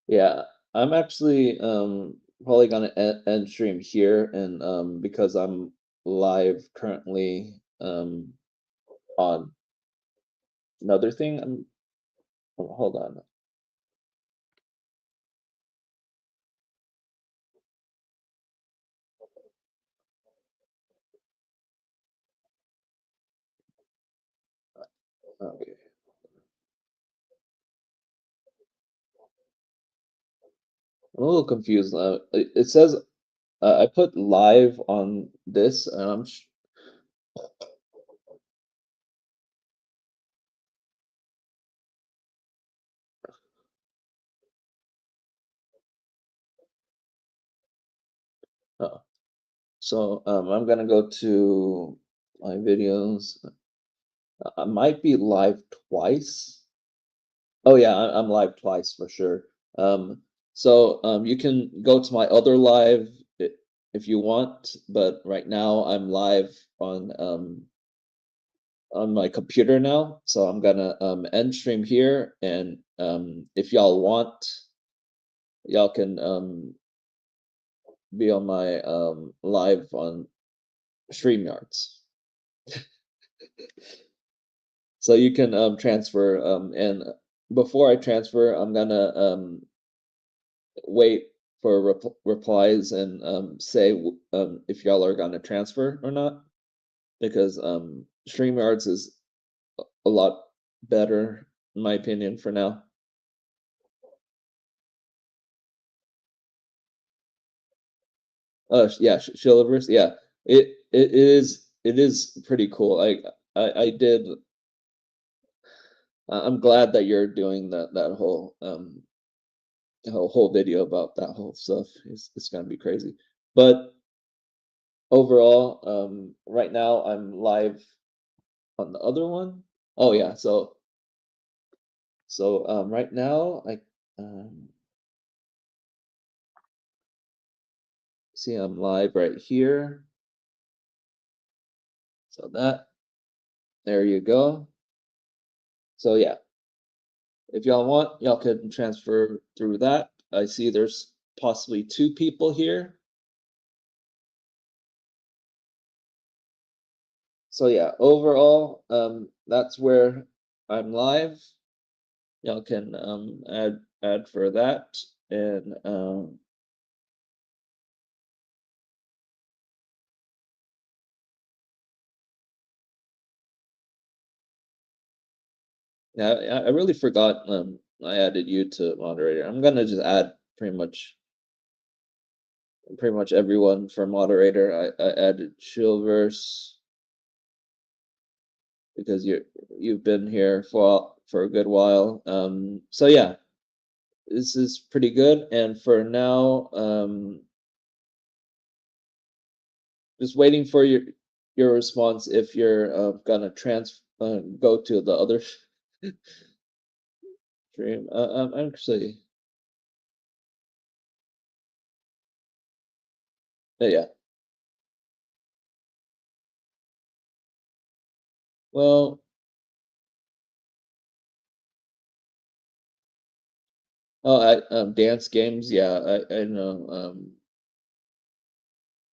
Yeah, I'm actually probably gonna end stream here, and because I'm live currently on another thing. Hold on. Okay. I'm a little confused. It says I put live on this, and oh, so I'm gonna go to my videos. I might be live twice. Oh yeah, I'm live twice for sure. So you can go to my other live if you want, but right now I'm live on my computer now. So I'm gonna end stream here, and if y'all want, y'all can be on my live on StreamYards. So you can transfer and before I transfer, I'm gonna wait for replies and say if y'all are gonna transfer or not, because StreamYards is a lot better in my opinion for now. Yeah, Shilliverse. Yeah, it is pretty cool. I did. I'm glad that you're doing that whole video about that whole stuff. It's gonna be crazy. But overall, right now I'm live on the other one. Oh yeah, so right now I um see I'm live right here. So that there you go. So yeah, if y'all want, y'all can transfer through that. I see there's possibly two people here. So yeah, overall, that's where I'm live. Y'all can add for that. And yeah, I really forgot I added you to moderator. I'm gonna just add pretty much everyone for moderator. I added Chillverse because you've been here for a good while. So yeah, this is pretty good. And for now, just waiting for your response if you're gonna go to the other stream. Actually, yeah. Well, oh, dance games. Yeah, I know.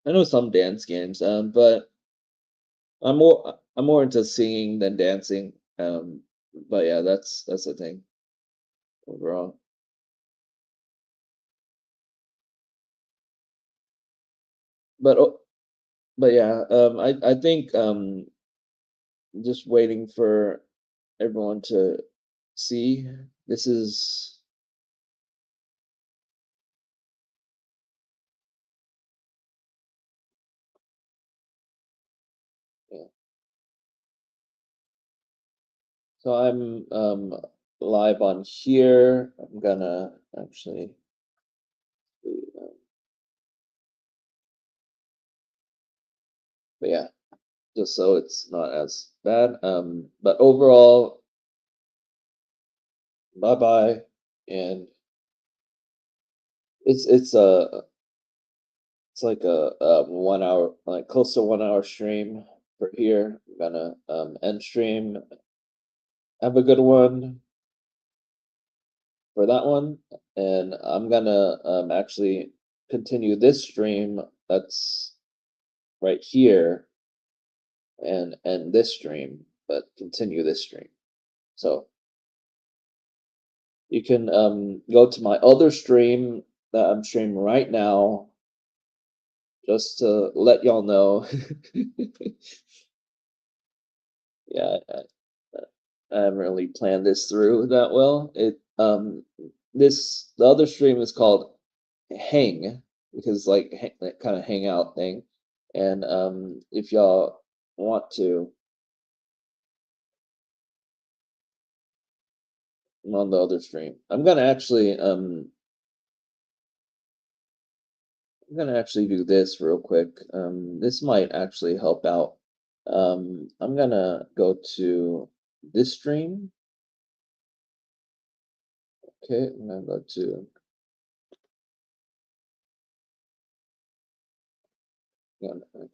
I know some dance games. But I'm more into singing than dancing. But yeah, that's the thing overall. But but yeah, I think just waiting for everyone to see. This is yeah. So I'm live on here. I'm gonna actually, but yeah, just so it's not as bad. But overall, bye bye, and it's it's like a 1 hour, like close to 1 hour stream for here. I'm gonna end stream. Have a good one. for that one, and I'm gonna actually continue this stream that's right here and this stream, but continue this stream. So you can go to my other stream that I'm streaming right now, just to let y'all know. Yeah, I haven't really planned this through that well. The other stream is called Hang, because like that kind of hangout thing. And if y'all want to, I'm on the other stream. I'm gonna actually do this real quick. This might actually help out. I'm gonna go to this stream. Okay, I'm gonna go to. Hold on.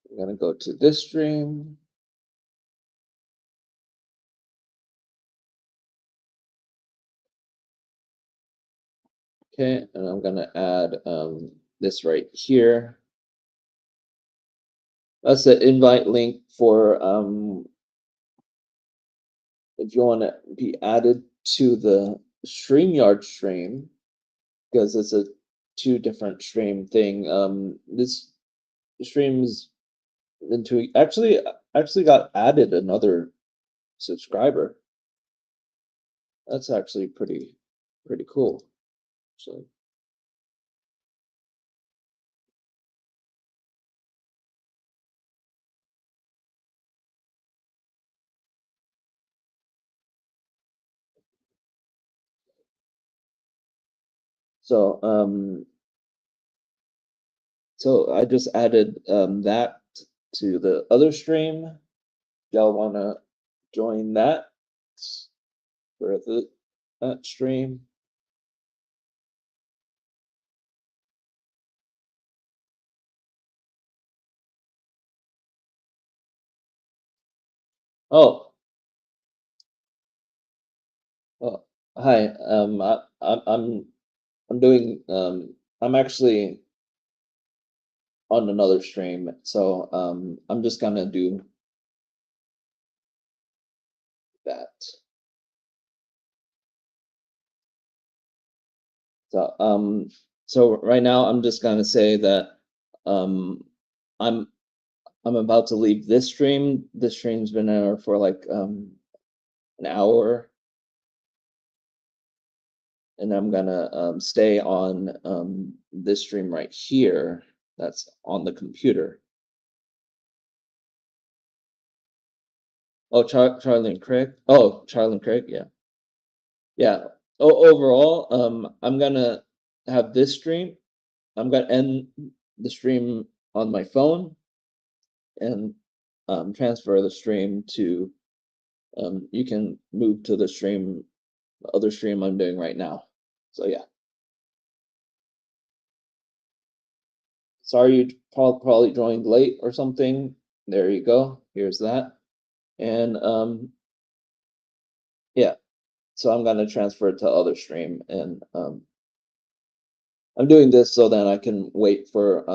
I'm gonna go to this stream. Okay, and I'm gonna add this right here. That's the invite link for if you want to be added to the StreamYard stream, because it's a two different stream thing. This stream's into actually got added another subscriber. That's actually pretty cool. So so I just added that to the other stream. Y'all wanna join that for that stream? Oh, oh, hi. I'm doing I'm actually on another stream, so I'm just gonna do that. So so right now I'm just gonna say that um I'm I'm about to leave this stream. This stream's been there for like an hour, and I'm gonna stay on this stream right here that's on the computer. Oh, Charlie and Craig. Oh, Charlie and Craig, yeah. Yeah. Overall, I'm gonna have this stream. I'm gonna end the stream on my phone and transfer the stream to you can move to the stream, the other stream I'm doing right now. So yeah. Sorry you probably joined late or something. There you go. Here's that. And yeah, so I'm gonna transfer it to other stream, and I'm doing this so that I can wait for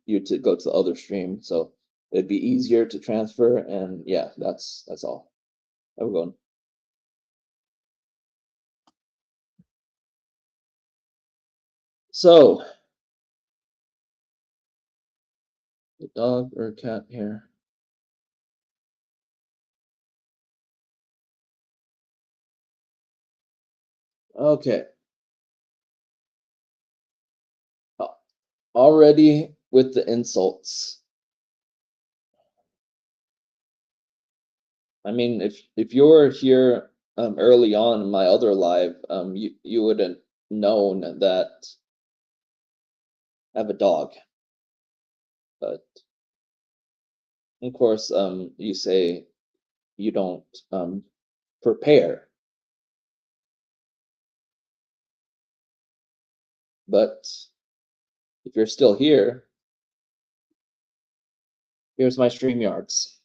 you to go to the other stream, so it'd be easier to transfer. And yeah, that's all. I'm going. So the dog or cat here. Okay. Already with the insults. I mean, if you were here early on in my other live, you would have known that I have a dog. But of course, you say you don't prepare. But if you're still here, here's my StreamYards.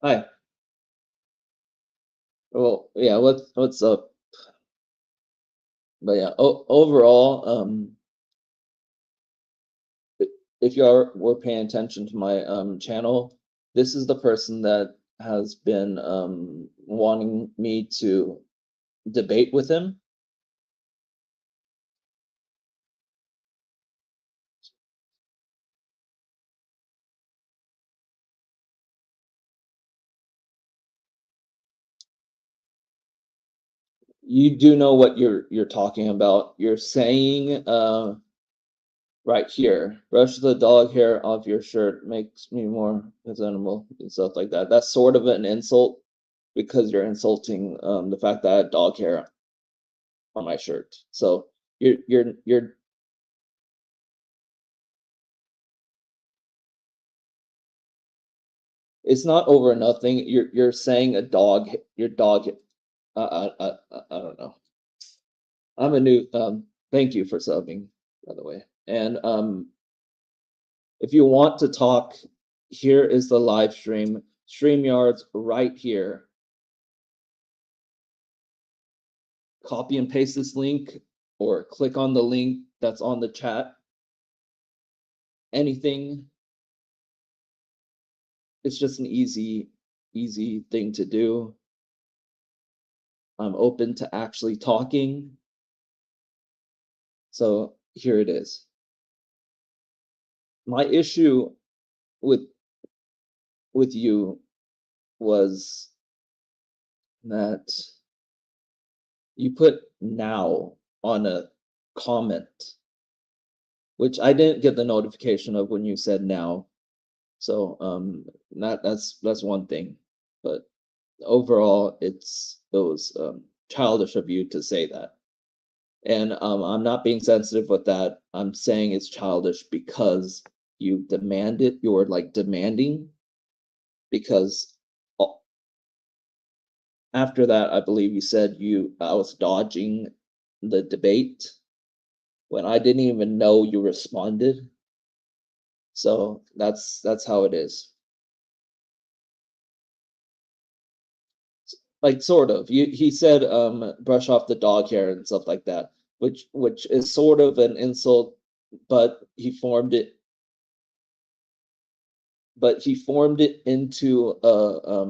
Hi. Well, yeah, what's up? But yeah, overall, if you were paying attention to my channel, this is the person that has been wanting me to debate with him. You do know what you're talking about. You're saying right here, brush the dog hair off your shirt makes me more presentable and stuff like that. That's sort of an insult because you're insulting the fact that I had dog hair on my shirt. So you're it's not over nothing. You're saying a dog your dog I don't know. I'm a new thank you for subbing, by the way. And if you want to talk, here is the live stream. StreamYard's right here. Copy and paste this link or click on the link that's on the chat. Anything. It's just an easy thing to do. I'm open to actually talking. So here it is. My issue with you was that you put now on a comment, which I didn't get the notification of when you said now. So that's one thing. But overall it was childish of you to say that. And I'm not being sensitive with that. I'm saying it's childish because you demand it. You're like demanding because after that, I believe you said I was dodging the debate when I didn't even know you responded. So that's how it is. Like sort of. He said brush off the dog hair and stuff like that, which is sort of an insult, but he formed it into a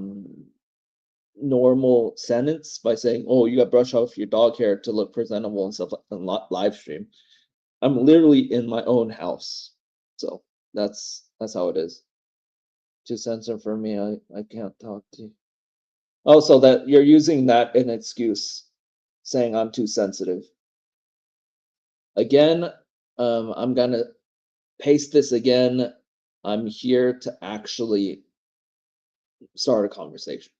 normal sentence by saying, "Oh, you got to brush off your dog hair to look presentable and stuff like on live stream." I'm literally in my own house, so that's how it is. To censor for me, I can't talk to you. Also, that you're using that an excuse, saying I'm too sensitive. Again, I'm gonna paste this again. I'm here to actually start a conversation.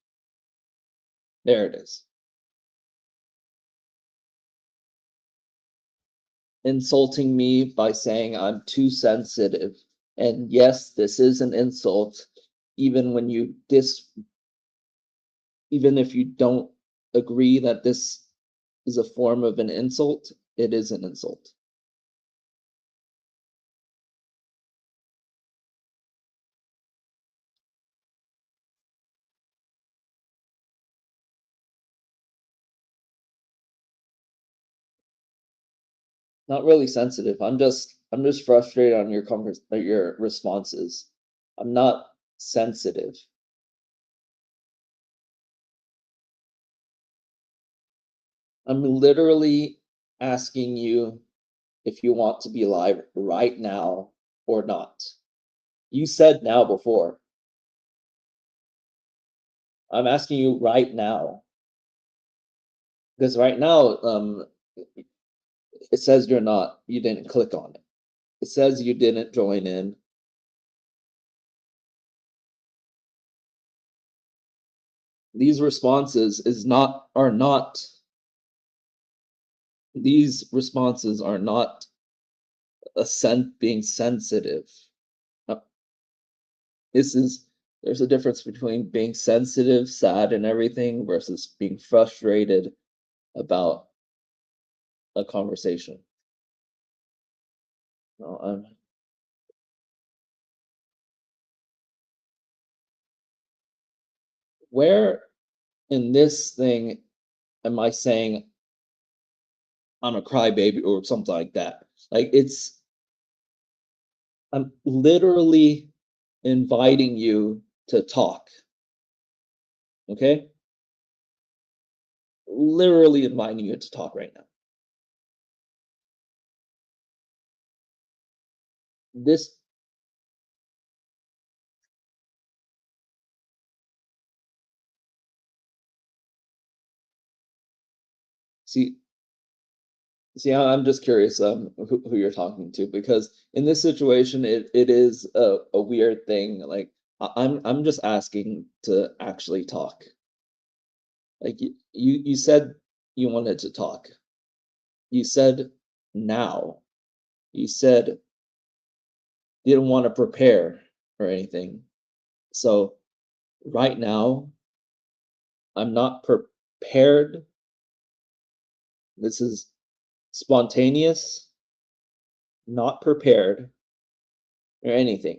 There it is. Insulting me by saying I'm too sensitive. And yes, this is an insult, even when even if you don't agree that this is a form of an insult, it is an insult. Not really sensitive. I'm just frustrated on your responses. I'm not sensitive. I'm literally asking you if you want to be live right now or not. You said now before. I'm asking you right now. Because right now, it says you didn't click on it. It says you didn't join in. These responses these responses are not being sensitive. Uh, there's a difference between being sensitive, sad, and everything versus being frustrated about a conversation. No, Where in this thing am I saying I'm a crybaby or something like that? Like I'm literally inviting you to talk, okay? Literally inviting you to talk right now. This see I'm just curious who you're talking to because in this situation it is a weird thing. Like I'm just asking to actually talk. Like you said you wanted to talk. You said now. You said you didn't want to prepare or anything. So right now I'm not prepared. This is spontaneous, not prepared or anything.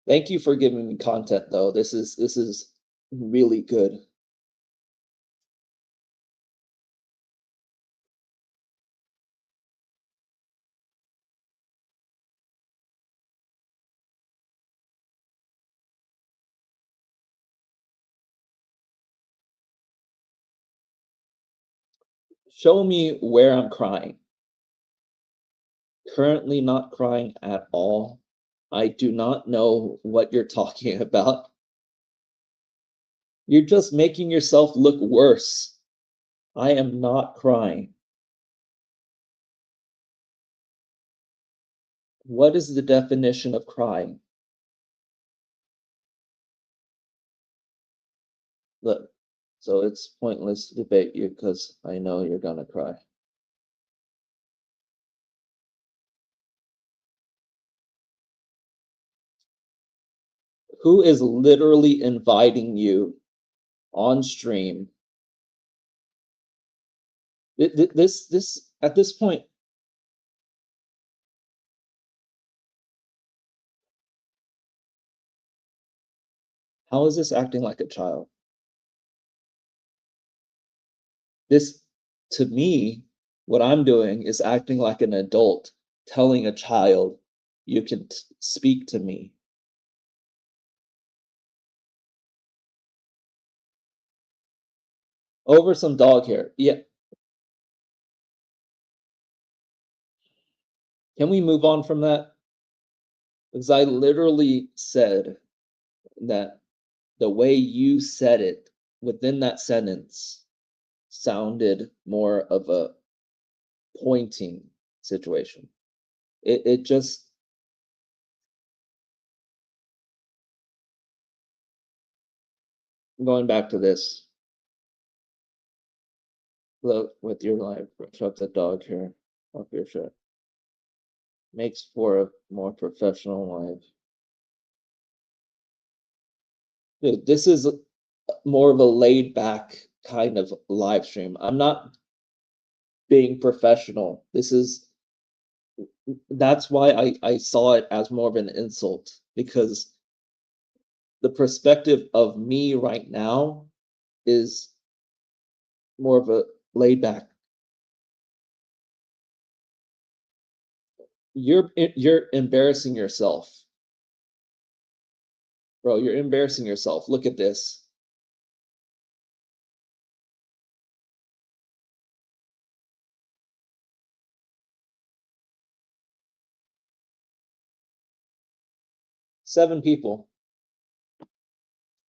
Thank you for giving me content though. This is really good. Show me where I'm crying. Currently not crying at all. I do not know what you're talking about. You're just making yourself look worse. I am not crying. What is the definition of crying? Look, so it's pointless to debate you because I know you're gonna cry. Who is literally inviting you on stream? This at this point, how is this acting like a child? This, to me, what I'm doing is acting like an adult telling a child, you can speak to me. Over some dog hair. Yeah. Can we move on from that? Because I literally said that the way you said it within that sentence sounded more of a pointing situation. It just going back to this. Look with your life, brush up the dog hair off your shirt. Makes for a more professional life. Dude, this is more of a laid back kind of live stream. I'm not being professional. That's why I saw it as more of an insult because the perspective of me right now is more of a laid back. You're embarrassing yourself, bro. You're embarrassing yourself. Look at this. 7 people.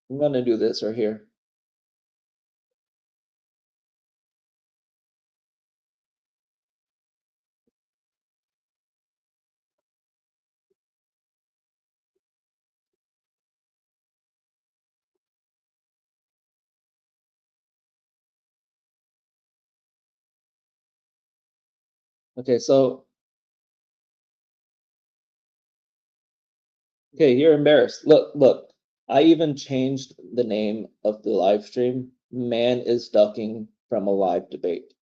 I'm gonna do this right here. Okay, so okay, you're embarrassed. Look. I even changed the name of the live stream. Man is ducking from a live debate.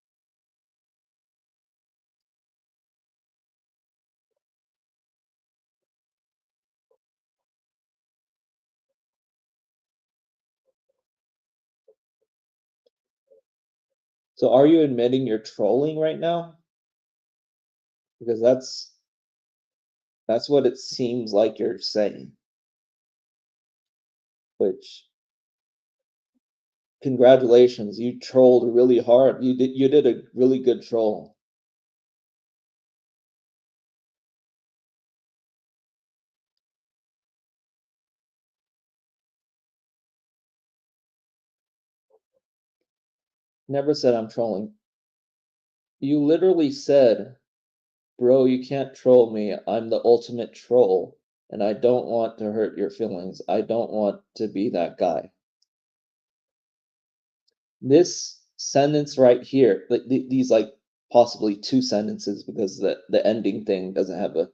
So are you admitting you're trolling right now? Because that's what it seems like you're saying, which congratulations, you trolled really hard. You did a really good troll. Never said I'm trolling. You literally said, "Bro, you can't troll me. I'm the ultimate troll, and I don't want to hurt your feelings. I don't want to be that guy." This sentence right here, like these like possibly two sentences because the ending thing doesn't have a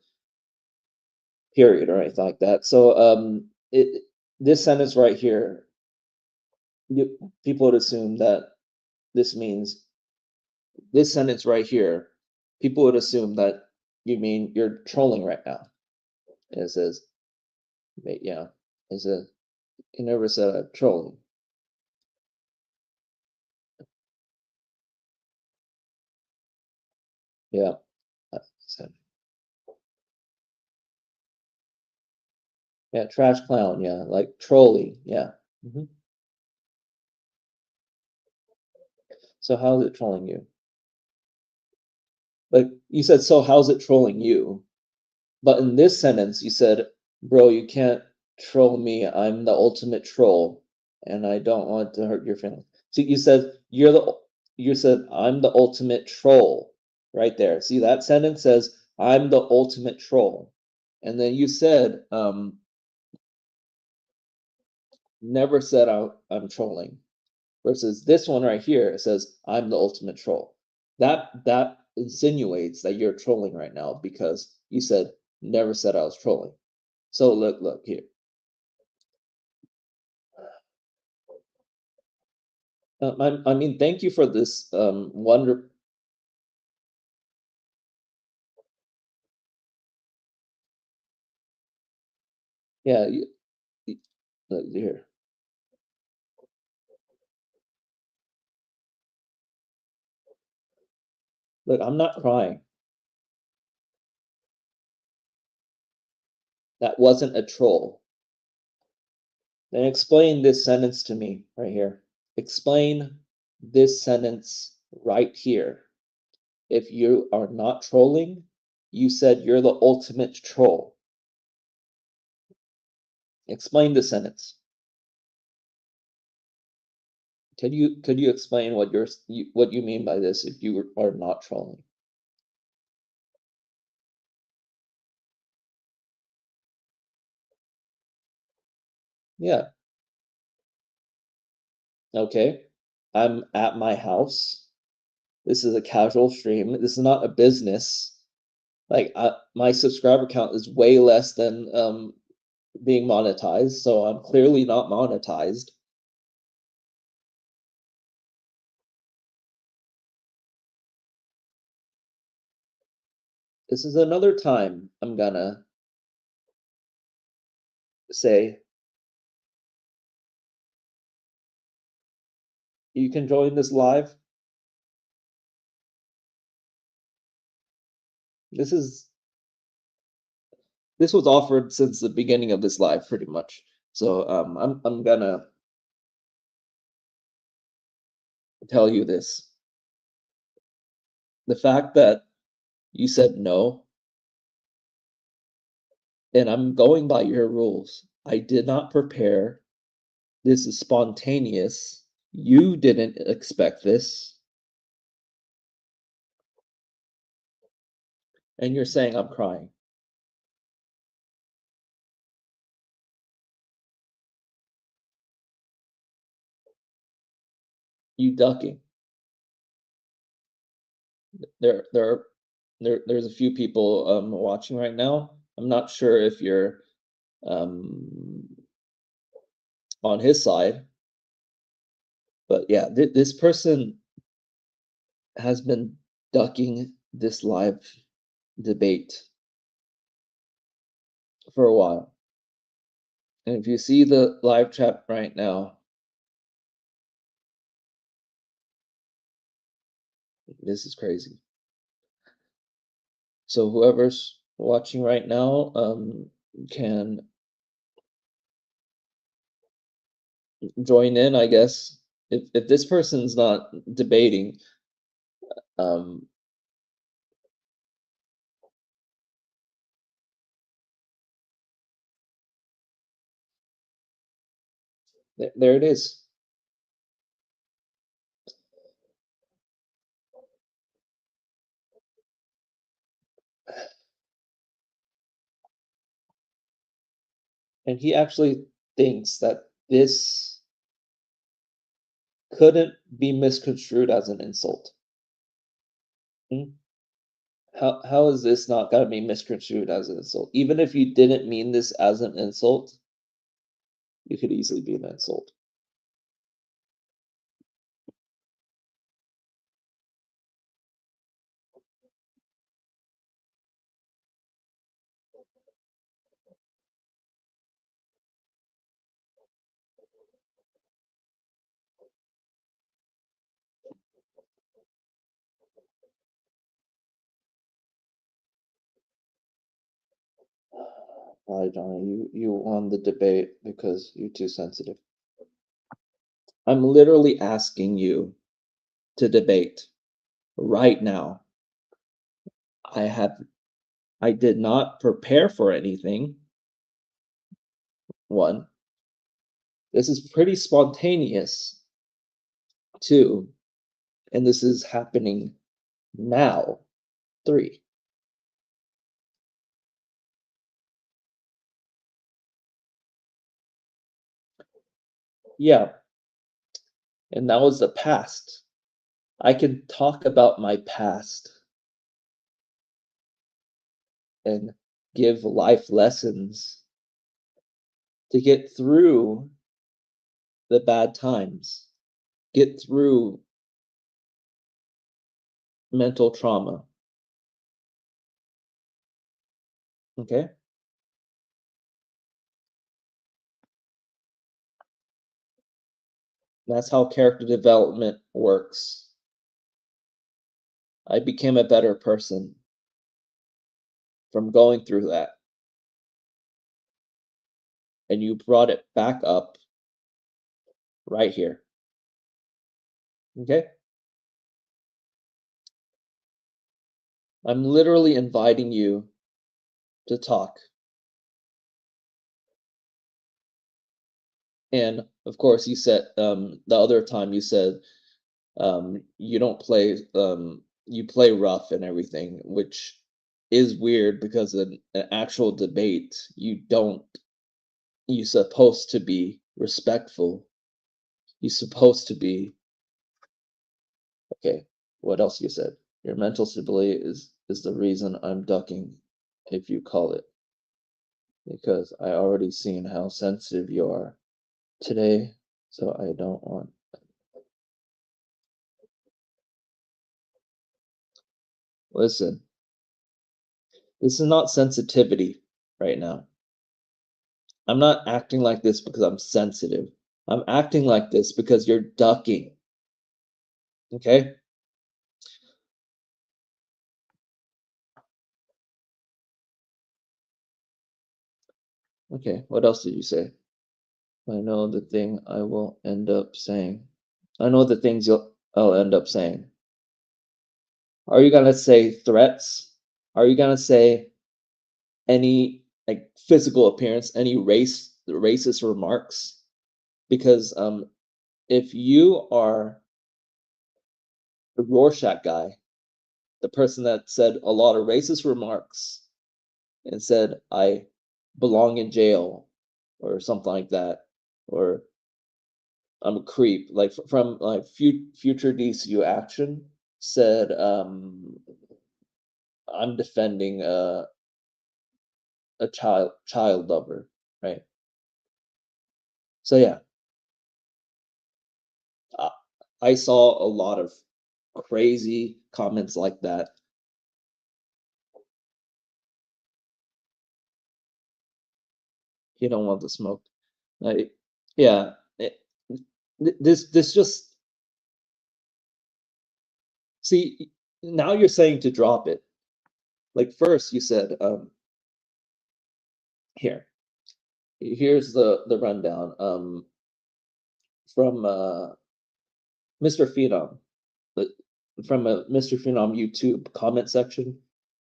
period or anything like that. So it this sentence right here, people would assume that this means this sentence right here, people would assume that you mean you're trolling right now. And it says, yeah, it's a you never said trolling. Yeah, I said yeah, trash clown. Yeah, like trolling. Yeah. Hmm. So how's it trolling you? Like you said, so how's it trolling you? But in this sentence, you said, "Bro, you can't troll me. I'm the ultimate troll, and I don't want to hurt your feelings." So you said I'm the ultimate troll right there. See that sentence says I'm the ultimate troll, and then you said never said I'm trolling. Versus this one right here, it says I'm the ultimate troll. That insinuates that you're trolling right now because you said never said I was trolling. So look here. I mean, thank you for this wonder. Yeah, look here. Look, I'm not crying. That wasn't a troll. Then explain this sentence to me right here. Explain this sentence right here. If you are not trolling, you said you're the ultimate troll. Explain the sentence. Could you explain what you mean by this if you are not trolling? Yeah, okay. I'm at my house. This is a casual stream. This is not a business. Like my subscriber count is way less than being monetized, so I'm clearly not monetized. This is another time I'm gonna say you can join this live. This is this was offered since the beginning of this live, pretty much. So I'm gonna tell you this. The fact that you said no, and I'm going by your rules. I did not prepare. This is spontaneous. You didn't expect this, and you're saying I'm crying. You ducking. There, there, there's a few people watching right now. I'm not sure if you're um, on his side, but yeah, this person has been ducking this live debate for a while. And if you see the live chat right now, This is crazy. So whoever's watching right now, can join in, I guess. If this person's not debating, um, there it is. And he actually thinks that this couldn't be misconstrued as an insult. Mm? How is this not gonna be misconstrued as an insult? Even if you didn't mean this as an insult, you could easily be an insult. Why, Johnny? You won the debate because you're too sensitive. I'm literally asking you to debate right now. I have I did not prepare for anything. One, this is pretty spontaneous. Two, and this is happening now. Three, yeah, and that was the past. I can talk about my past and give life lessons to get through the bad times, get through mental trauma. Okay? That's how character development works. I became a better person from going through that. And you brought it back up right here. Okay? I'm literally inviting you to talk. And of course, you said the other time you said you don't play you play rough and everything, which is weird because in an actual debate, you're supposed to be respectful. You're supposed to be okay. What else you said? Your mental stability is the reason I'm ducking, if you call it, because I already seen how sensitive you are today, so I don't want. Listen, this is not sensitivity right now. I'm not acting like this because I'm sensitive. I'm acting like this because you're ducking. Okay? Okay, what else did you say? I know the thing I will end up saying. I know the things I'll end up saying. Are you gonna say threats? Are you gonna say any like physical appearance, any racist remarks? Because if you are the Rorschach guy, the person that said a lot of racist remarks and said I belong in jail or something like that, or I'm a creep, like from like future DCU action said I'm defending a child lover, right? So yeah, uh, I saw a lot of crazy comments like that. You don't want the smoke, like yeah. This just see. now you're saying to drop it. Like first you said, here, here's the rundown. From Mr. Phenom, the, from a Mr. Phenom YouTube comment section.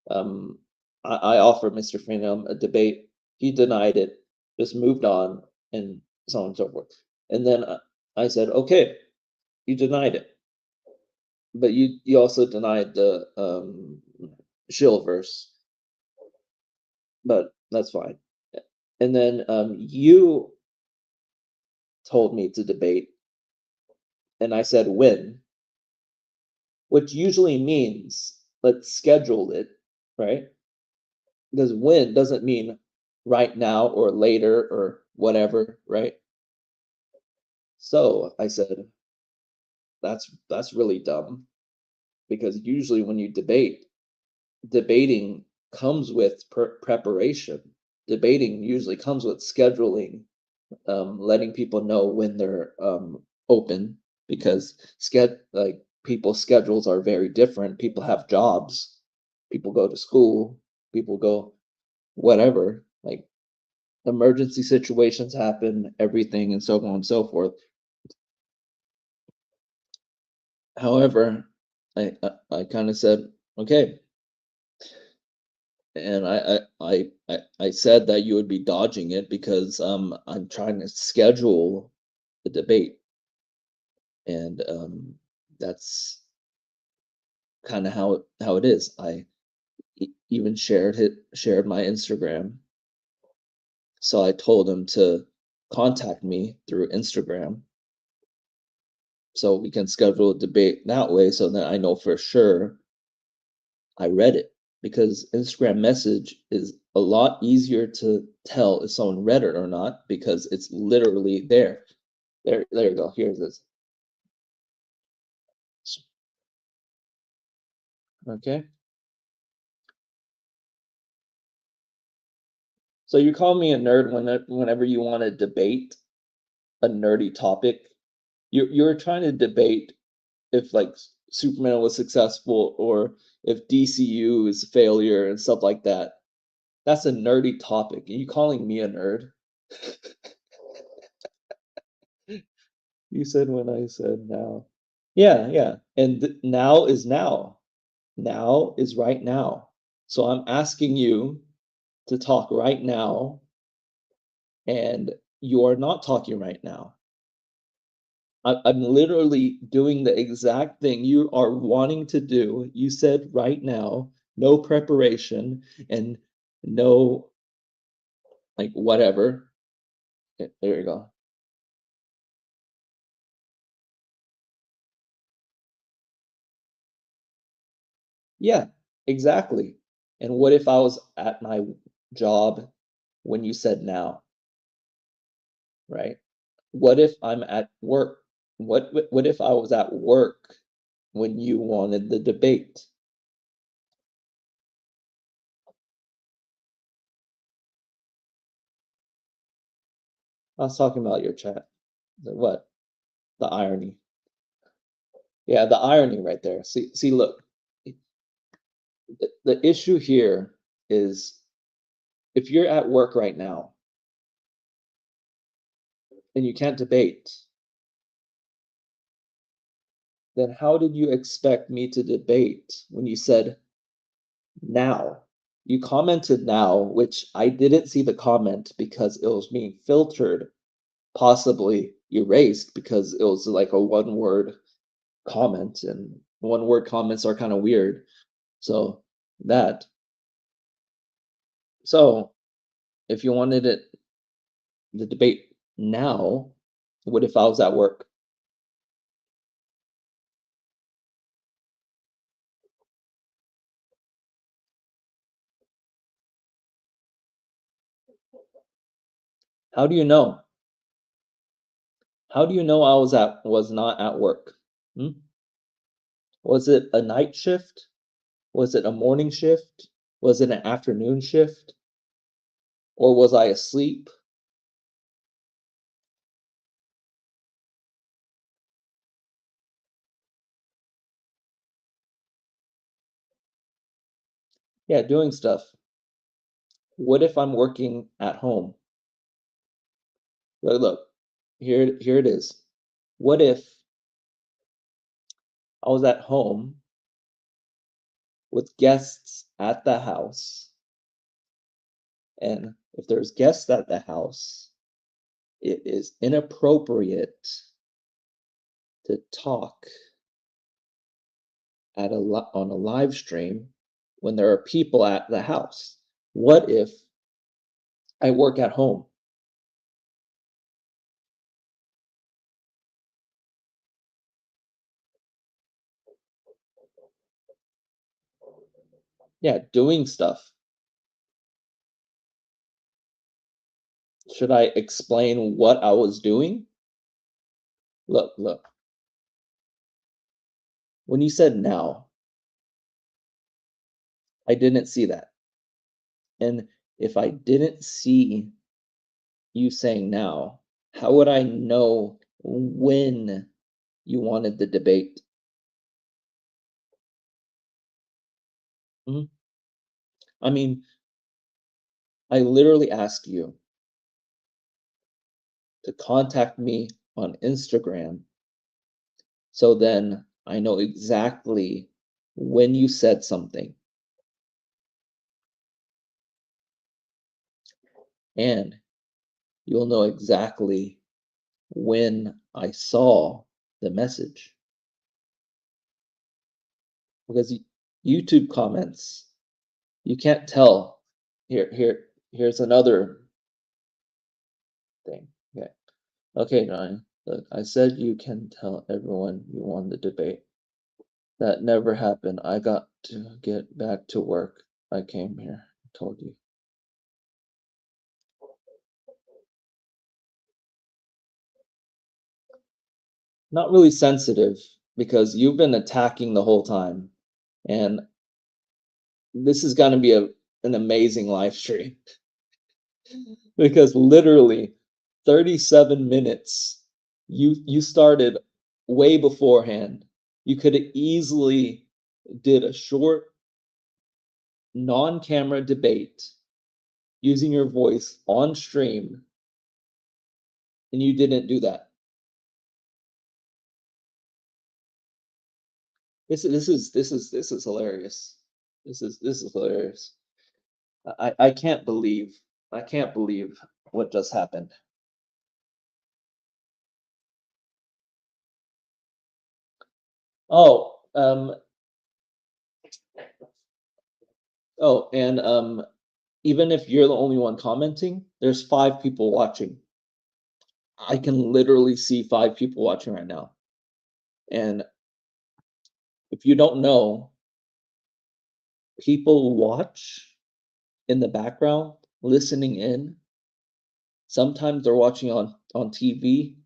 Um, I offered Mr. Phenom a debate. He denied it, just moved on, and so on and so forth. And then I said, okay, you denied it, but you also denied the shill verse, but that's fine. And then you told me to debate, and I said when, which usually means let's schedule it, right? Because when doesn't mean right now or later or whatever, right? So I said, that's really dumb because usually when you debate, debating comes with preparation. Debating usually comes with scheduling, letting people know when they're open because like people's schedules are very different. People have jobs, people go to school, people go whatever. Like emergency situations happen, everything, and so on and so forth. However, I kind of said, okay, and I said that you would be dodging it because I'm trying to schedule the debate, and that's kind of how it is. I even shared my Instagram, so I told him to contact me through Instagram so we can schedule a debate that way so that I know for sure I read it because Instagram message is a lot easier to tell if someone read it or not because it's literally there. There you go. Here's this. Okay. So you call me a nerd whenever you want to debate a nerdy topic. You're trying to debate if like Superman was successful or if DCU is a failure and stuff like that. That's a nerdy topic. Are you calling me a nerd? You said when I said now. Yeah, yeah. And now is now. Now is right now. So I'm asking you to talk right now, and you are not talking right now. I'm literally doing the exact thing you are wanting to do. You said right now, no preparation and no like whatever. There you go. Yeah, exactly. And what if I was at my job when you said now, right? What if I'm at work? What if I was at work when you wanted the debate? I was talking about your chat. What? The irony. Yeah, the irony right there. See, look, the issue here is if you're at work right now and you can't debate, then how did you expect me to debate when you said now? You commented now, which I didn't see the comment because it was being filtered, possibly erased because it was like a one word comment, and one word comments are kind of weird. So that. So if you wanted it the debate now, what if I was at work? How do you know? How do you know I was not at work? Hmm? Was it a night shift? Was it a morning shift? Was it an afternoon shift? Or was I asleep? Yeah, doing stuff. What if I'm working at home? Look, here it is. What if I was at home with guests at the house, and if there's guests at the house, it is inappropriate to talk on a live stream when there are people at the house. What if I work at home? Yeah, doing stuff. Should I explain what I was doing? Look. When you said now, I didn't see that. And if I didn't see you saying now, how would I know when you wanted the debate? Mhm. I mean, I literally asked you to contact me on Instagram so then I know exactly when you said something and you'll know exactly when I saw the message. Because YouTube comments, you can't tell. Here's another thing. Okay. Okay, Ryan. Look, I said you can tell everyone you won the debate. That never happened. I got to get back to work. I came here. I told you. Not really sensitive because you've been attacking the whole time. And this is gonna be an amazing live stream because literally 37 minutes you started way beforehand. You could have easily did a short non-camera debate using your voice on stream, and you didn't do that. This is hilarious. This is hilarious. I can't believe what just happened. Oh, and even if you're the only one commenting, there's 5 people watching. I can literally see 5 people watching right now. And if you don't know, people watch in the background, listening in. Sometimes they're watching on TV.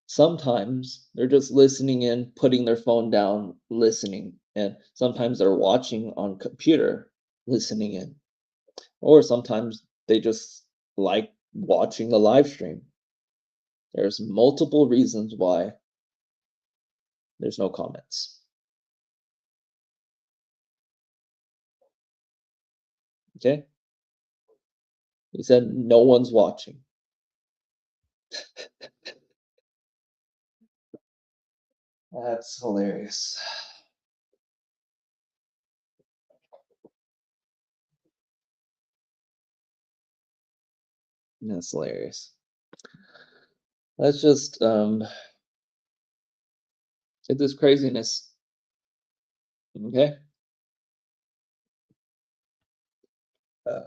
Sometimes they're just listening in, putting their phone down, listening. And sometimes they're watching on computer, listening in. Or sometimes they just like watching the live stream. There's multiple reasons why there's no comments. Okay? He said no one's watching. That's hilarious. That's hilarious. Let's just get this craziness. Okay? Uh,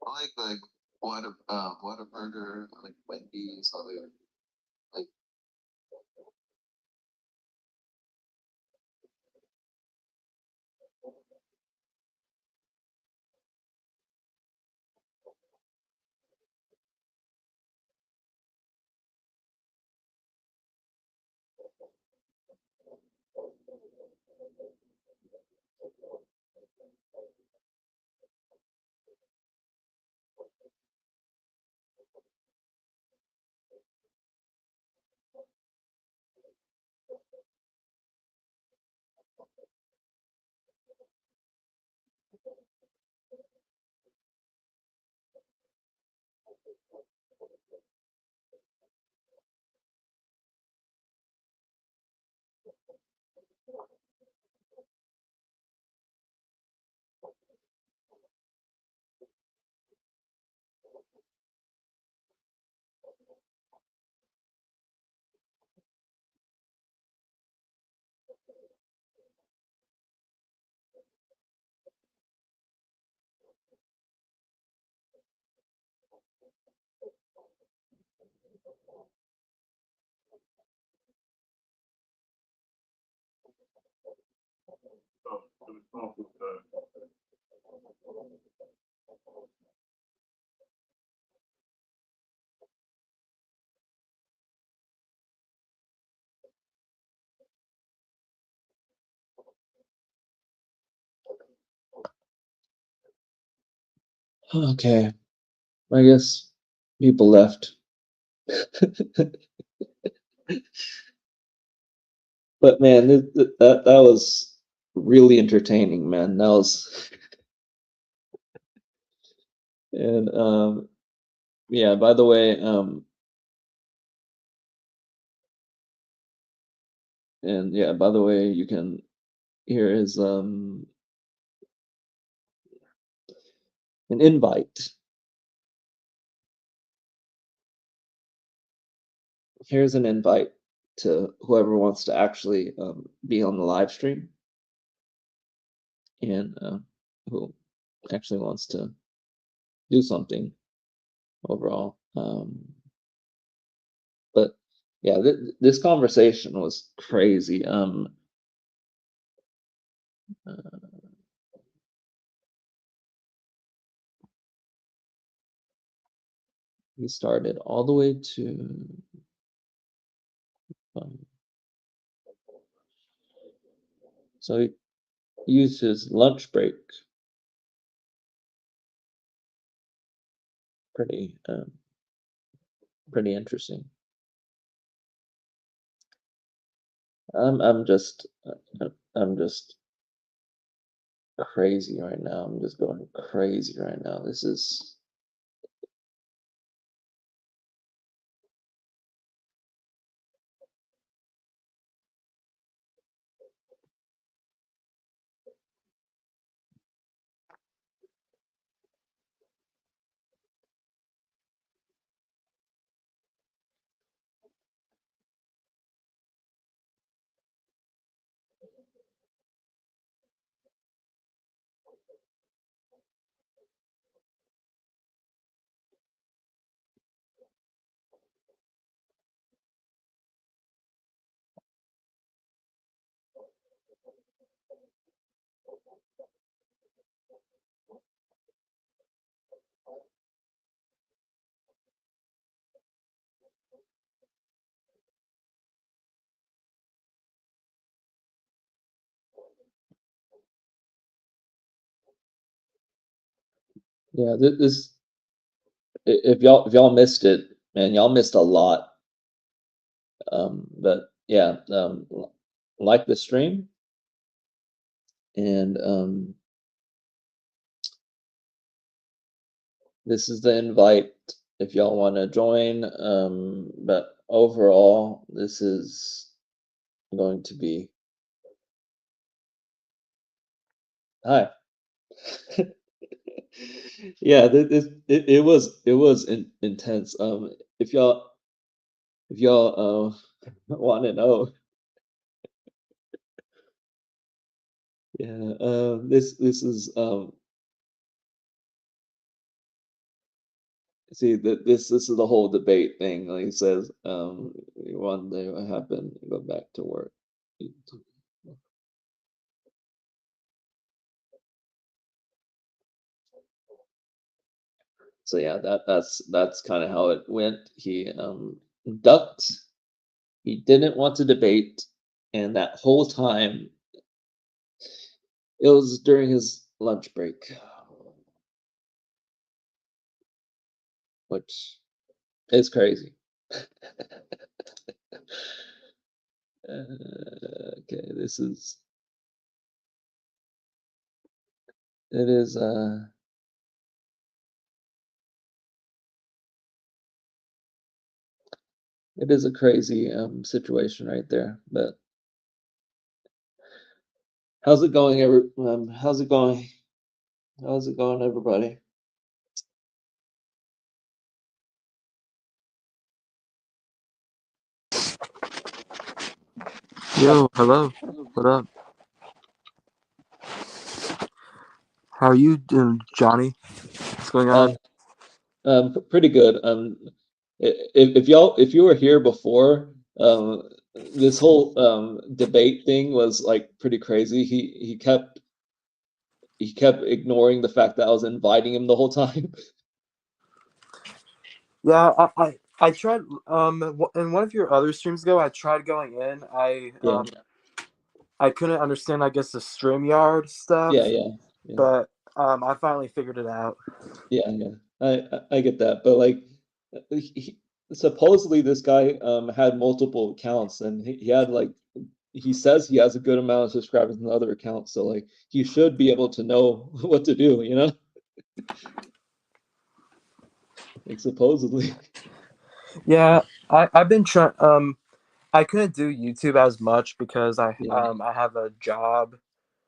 Like Whataburger, like Wendy's, all the like. Okay, I guess people left. But man, that was really entertaining, man. That was and yeah, by the way, and yeah, by the way, you can here is an invite. Here's an invite to whoever wants to actually be on the live stream and who actually wants to do something overall. But yeah, this conversation was crazy. Uh, he started all the way to um, so he used his lunch break. Pretty pretty interesting. I'm just I'm just crazy right now. I'm just going crazy right now. This is yeah. This if y'all missed it, man, y'all missed a lot. But yeah, like the stream and this is the invite if y'all want to join. But overall, this is going to be hi. Yeah, it was intense. If y'all want to know, Yeah. This is see that this is the whole debate thing. Like he says, one day what happened, go back to work. So yeah, that's kind of how it went. He ducked. He didn't want to debate, and that whole time it was during his lunch break, which is crazy. Okay, this is it is it is a crazy situation right there. But how's it going, how's it going? How's it going, everybody? Yo, hello. What up? How are you doing, Johnny? What's going Um, on? Pretty good. If you were here before, this whole debate thing was like pretty crazy. He kept ignoring the fact that I was inviting him the whole time. Yeah, I tried in one of your other streams ago. I tried going in. Yeah, I couldn't understand, I guess, the StreamYard yeah, stuff, yeah, yeah, but I finally figured it out. yeah, yeah. I get that, but like, supposedly this guy had multiple accounts, and he had like he says he has a good amount of subscribers in the other accounts, so like he should be able to know what to do, you know? Like supposedly. Yeah, I've been trying. I couldn't do YouTube as much because Yeah, I have a job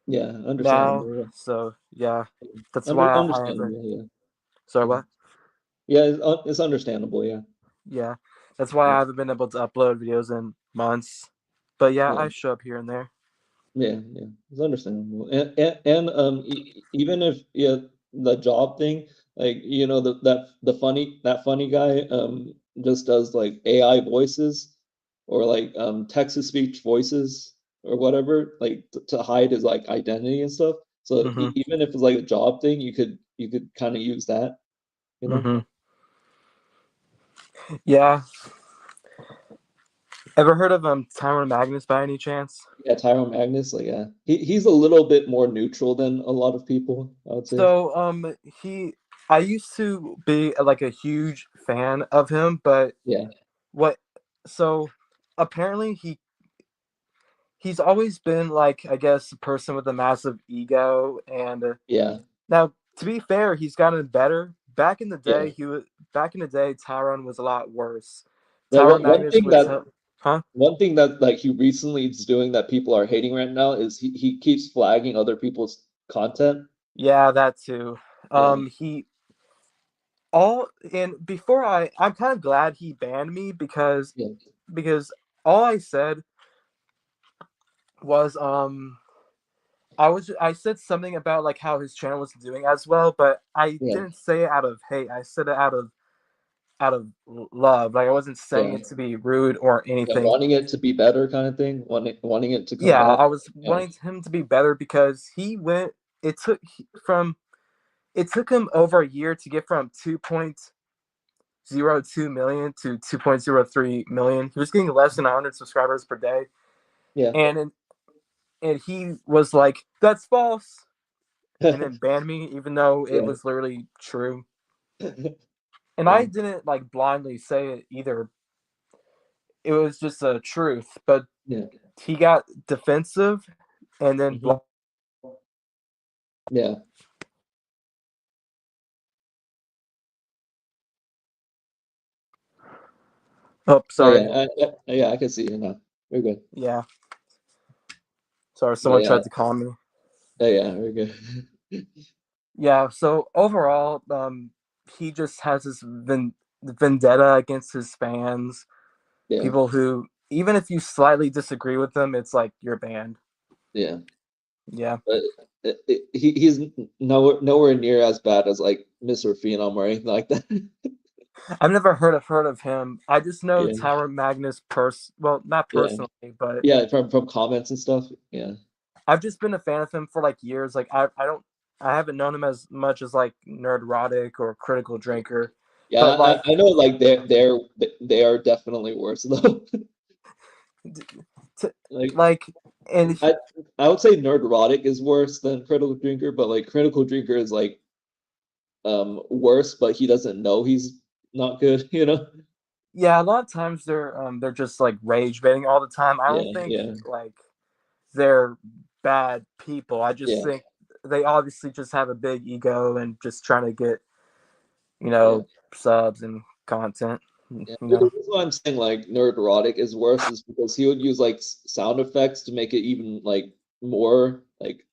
yeah, now, understandable. so yeah, Yeah. that's why I haven't. Understandable, yeah. Sorry, Yeah. what? Yeah, it's understandable, yeah. Yeah, that's why Yeah. I haven't been able to upload videos in months. But yeah, Yeah. I show up here and there. Yeah, yeah, it's understandable. And even if yeah, the job thing, like that funny guy just does like AI voices or like text to speech voices or whatever, like to hide his like identity and stuff. So Mm-hmm. even if it's like a job thing, you could kind of use that, you know? Mm-hmm. Yeah. Ever heard of Tyrone Magnus by any chance? Yeah, Tyrone Magnus, like yeah, he's a little bit more neutral than a lot of people, I would say. So he I used to be like a huge fan of him, but Yeah, what so apparently he's always been like, I guess, a person with a massive ego, and yeah, now to be fair, he's gotten better. yeah. Back in the day Tyrone was a lot worse. Yeah, Tyrone one Magnus thing would that tell huh? one thing that like he recently is doing that people are hating right now is he keeps flagging other people's content. Yeah, that too. Yeah, He all and before I'm kind of glad he banned me yeah, because all I said was I said something about like how his channel wasn't doing as well, but I yeah, didn't say it out of hate. I said it out of love. Like I wasn't saying yeah, it to be rude or yeah. anything. Wanting it to be better, kind of thing. Wanting it to come Yeah, back. I was Yeah, wanting him to be better because he went. It took from it took him over a year to get from 2.02 million to 2.03 million. He was getting less than 100 subscribers per day, yeah, and and he was like, "That's false," and yeah, then banned me, even though it yeah, was literally true. And I didn't like blindly say it either. It was just a truth. But yeah. he got defensive, and then Hmm. Yeah. oh, Oh sorry, yeah. Yeah. I can see you now. We're good. yeah, sorry, Yeah. someone Yeah. tried to call me. Yeah. We're good. Yeah. So overall, he just has this vendetta against his fans, Yeah. people who even if you slightly disagree with them, it's like you're banned. Yeah. Yeah, but he's nowhere near as bad as like Mr. Phenom or anything like that. I've never heard of him. I just know Yeah, Tyron Magnus well, not yeah, personally, but yeah. From comments and stuff. Yeah, I've just been a fan of him for like years. Like I haven't known him as much as like Nerdrotic or Critical Drinker, yeah. but like I know like they are definitely worse though. t- Like like and I I would say Nerdrotic is worse than Critical Drinker, but like Critical Drinker is like worse, but he doesn't know he's not good, you know? yeah, a lot of times they're just like rage baiting all the time. I don't Yeah, think yeah, like they're bad people. I just yeah, think they obviously just have a big ego and just trying to get, you yeah, know, subs and content, yeah. you The know. reason why I'm saying like Nerdrotic is worse is because he would use like sound effects to make it even like more like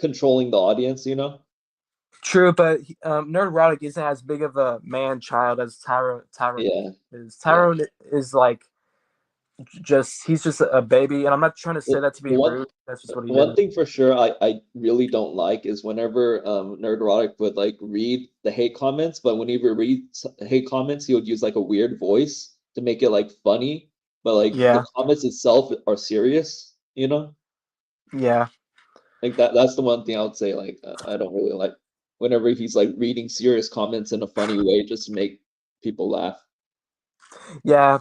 controlling the audience, you know? True, but Nerdrotic isn't as big of a man child as Tyrone Yeah, is. yeah. Tyrone is like just he's just a baby, and I'm not trying to The, say that to be the one rude. That's just what he one is. thing for sure I really don't like is whenever Nerdrotic would like read the hate comments, but when he would read hate comments, he would use like a weird voice to make it like funny, but like the Yeah, comments itself are serious, you know? yeah, Like that's the one thing I would say like I don't really like whenever he's like reading serious comments in a funny way just to make people laugh. yeah.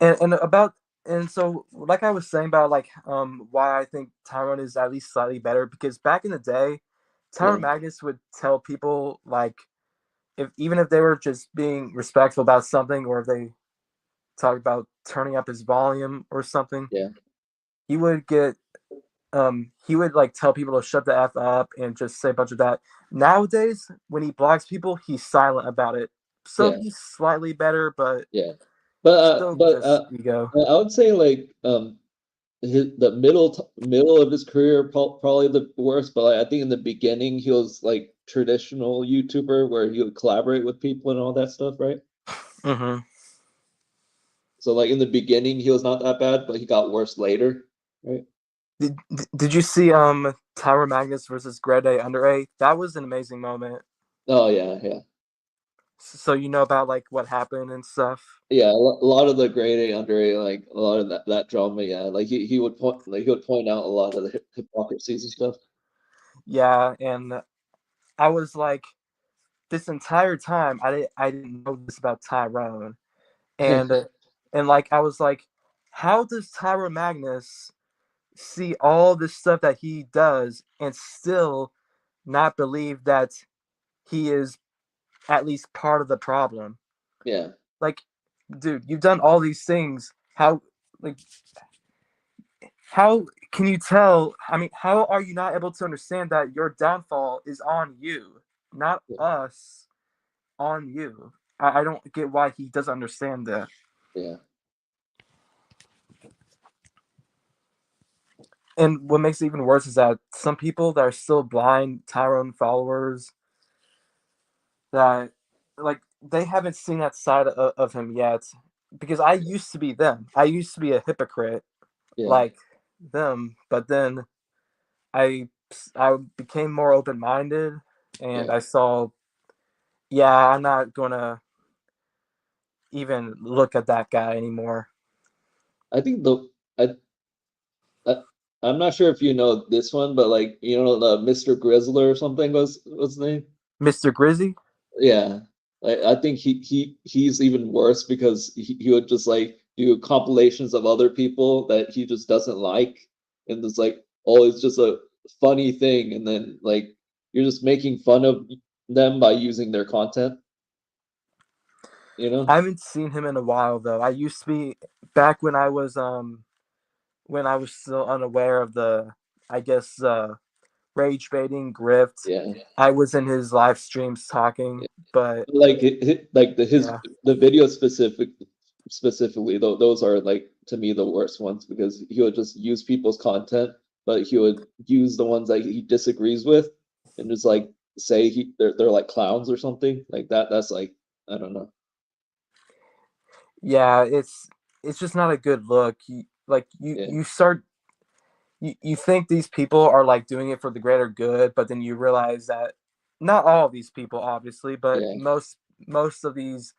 And about and so like I was saying about like why I think Tyrone is at least slightly better because back in the day, Yeah, Tyrone Magnus would tell people like if even if they were just being respectful about something or if they talked about turning up his volume or something, yeah, he would get he would like tell people to shut the F up and just say a bunch of that. Nowadays, when he blocks people, he's silent about it. So yeah, he's slightly better, but yeah. But still just ego. I would say like the middle of his career probably the worst, but like, I think in the beginning he was like traditional YouTuber where he would collaborate with people and all that stuff, right? Hmm. So like in the beginning he was not that bad, but he got worse later, right? Did you see Tower Magnus versus Grade Under A? That was an amazing moment. Oh yeah, yeah. So you know about like what happened and stuff. Yeah, a lot of the grade A under A, like a lot of that drama, yeah. Like he would point out a lot of the hypocrisies and stuff. Yeah, and I was like, this entire time I didn't know this about Tyrone, and like I was like, how does Tyrone Magnus see all this stuff that he does and still not believe that he is at least part of the problem? Yeah, Like, dude, you've done all these things. Like how can you tell? I mean, how are you not able to understand that your downfall is on you, not yeah, us, on you? I don't get why he doesn't understand that. yeah. And what makes it even worse is that some people that are still blind Tyrone followers that like they haven't seen that side of him yet. Because I used to be them. I used to be a hypocrite Yeah, like them, but then I I became more open minded and yeah. I saw yeah, I'm not gonna even look at that guy anymore. I think I, I I'm not sure if you know this one, but like you know the Mr. Grizzler or something was what's his name? Mr. Grizzy? Yeah. I think he's even worse because he would just like do compilations of other people that he just doesn't like and it's like oh it's just a funny thing and then like you're just making fun of them by using their content, you know? I haven't seen him in a while though. I used to be back when I was still unaware of the I guess rage baiting grift. Yeah. I was in his live streams talking, but Like like yeah. the video specifically though those are like to me the worst ones because he would just use people's content but he would use the ones that he disagrees with and just like say they're like clowns or something like that's like I don't know. Yeah, it's just not a good look. Like Yeah, you start you think these people are like doing it for the greater good, but then you realize that not all of these people, obviously, but Yeah. most of these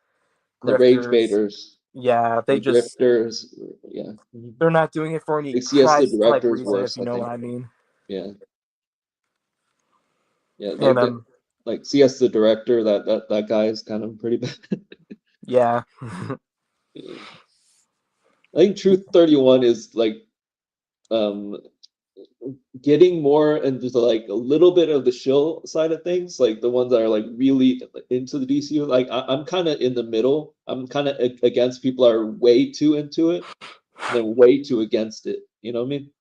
The rage grifters, baiters, yeah, the grifters, yeah. Mhm. they're not doing it for any Like CS the Christ-like director's reason, if worse, you I know what think. I mean. Yeah. Yeah, And like CS the director, that guy is kind of pretty bad. yeah, Yeah. I think Truth 31 is like um getting more into the, like a little bit of the shill side of things, like the ones that are like really into the DCU. Like I'm kind of in the middle. I'm kind of against people that are way too into it and then way too against it. You know what I mean?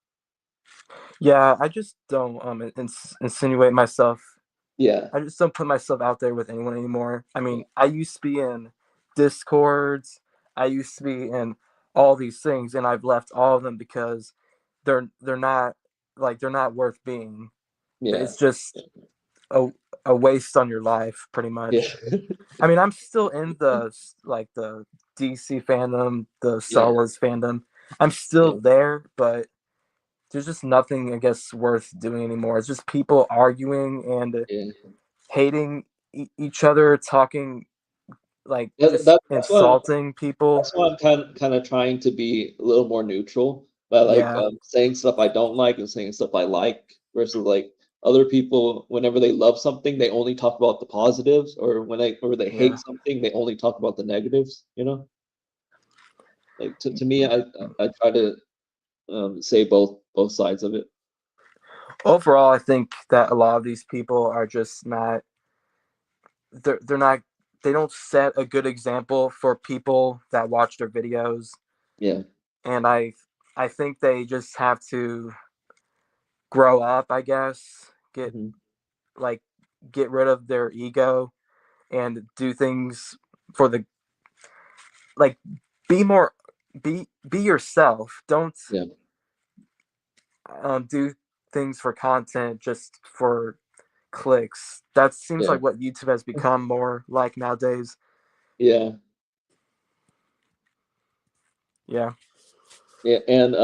yeah. I just don't insinuate myself. Yeah, I just don't put myself out there with anyone anymore. I yeah, mean, I used to be in Discords. I used to be in all these things, and I've left all of them because they're not like they're not worth being. yeah, It's just a a waste on your life, pretty yeah, much. I mean, I'm still in the like the DC fandom, the Star yeah, Wars fandom. I'm still yeah, there, but there's just nothing, I guess, worth doing anymore. It's just people arguing and yeah. hating each other, talking like just That's what insulting people. that's why I'm kind of trying to be a little more neutral by like Yeah, saying stuff I don't like and saying stuff I like versus like other people whenever they love something they only talk about the positives or or they yeah. hate something they only talk about the negatives, you know? Like to me I try to say both sides of it. Overall, I think that a lot of these people are just not. They're not. They don't set a good example for people that watch their videos, Yeah. and I think they just have to grow up. I guess Hmm. like get rid of their ego and do things for the like be more be yourself. Don't Yeah. do things for content just for clicks. That seems Yeah. like what YouTube has become more like nowadays. Yeah. Yeah. Yeah, and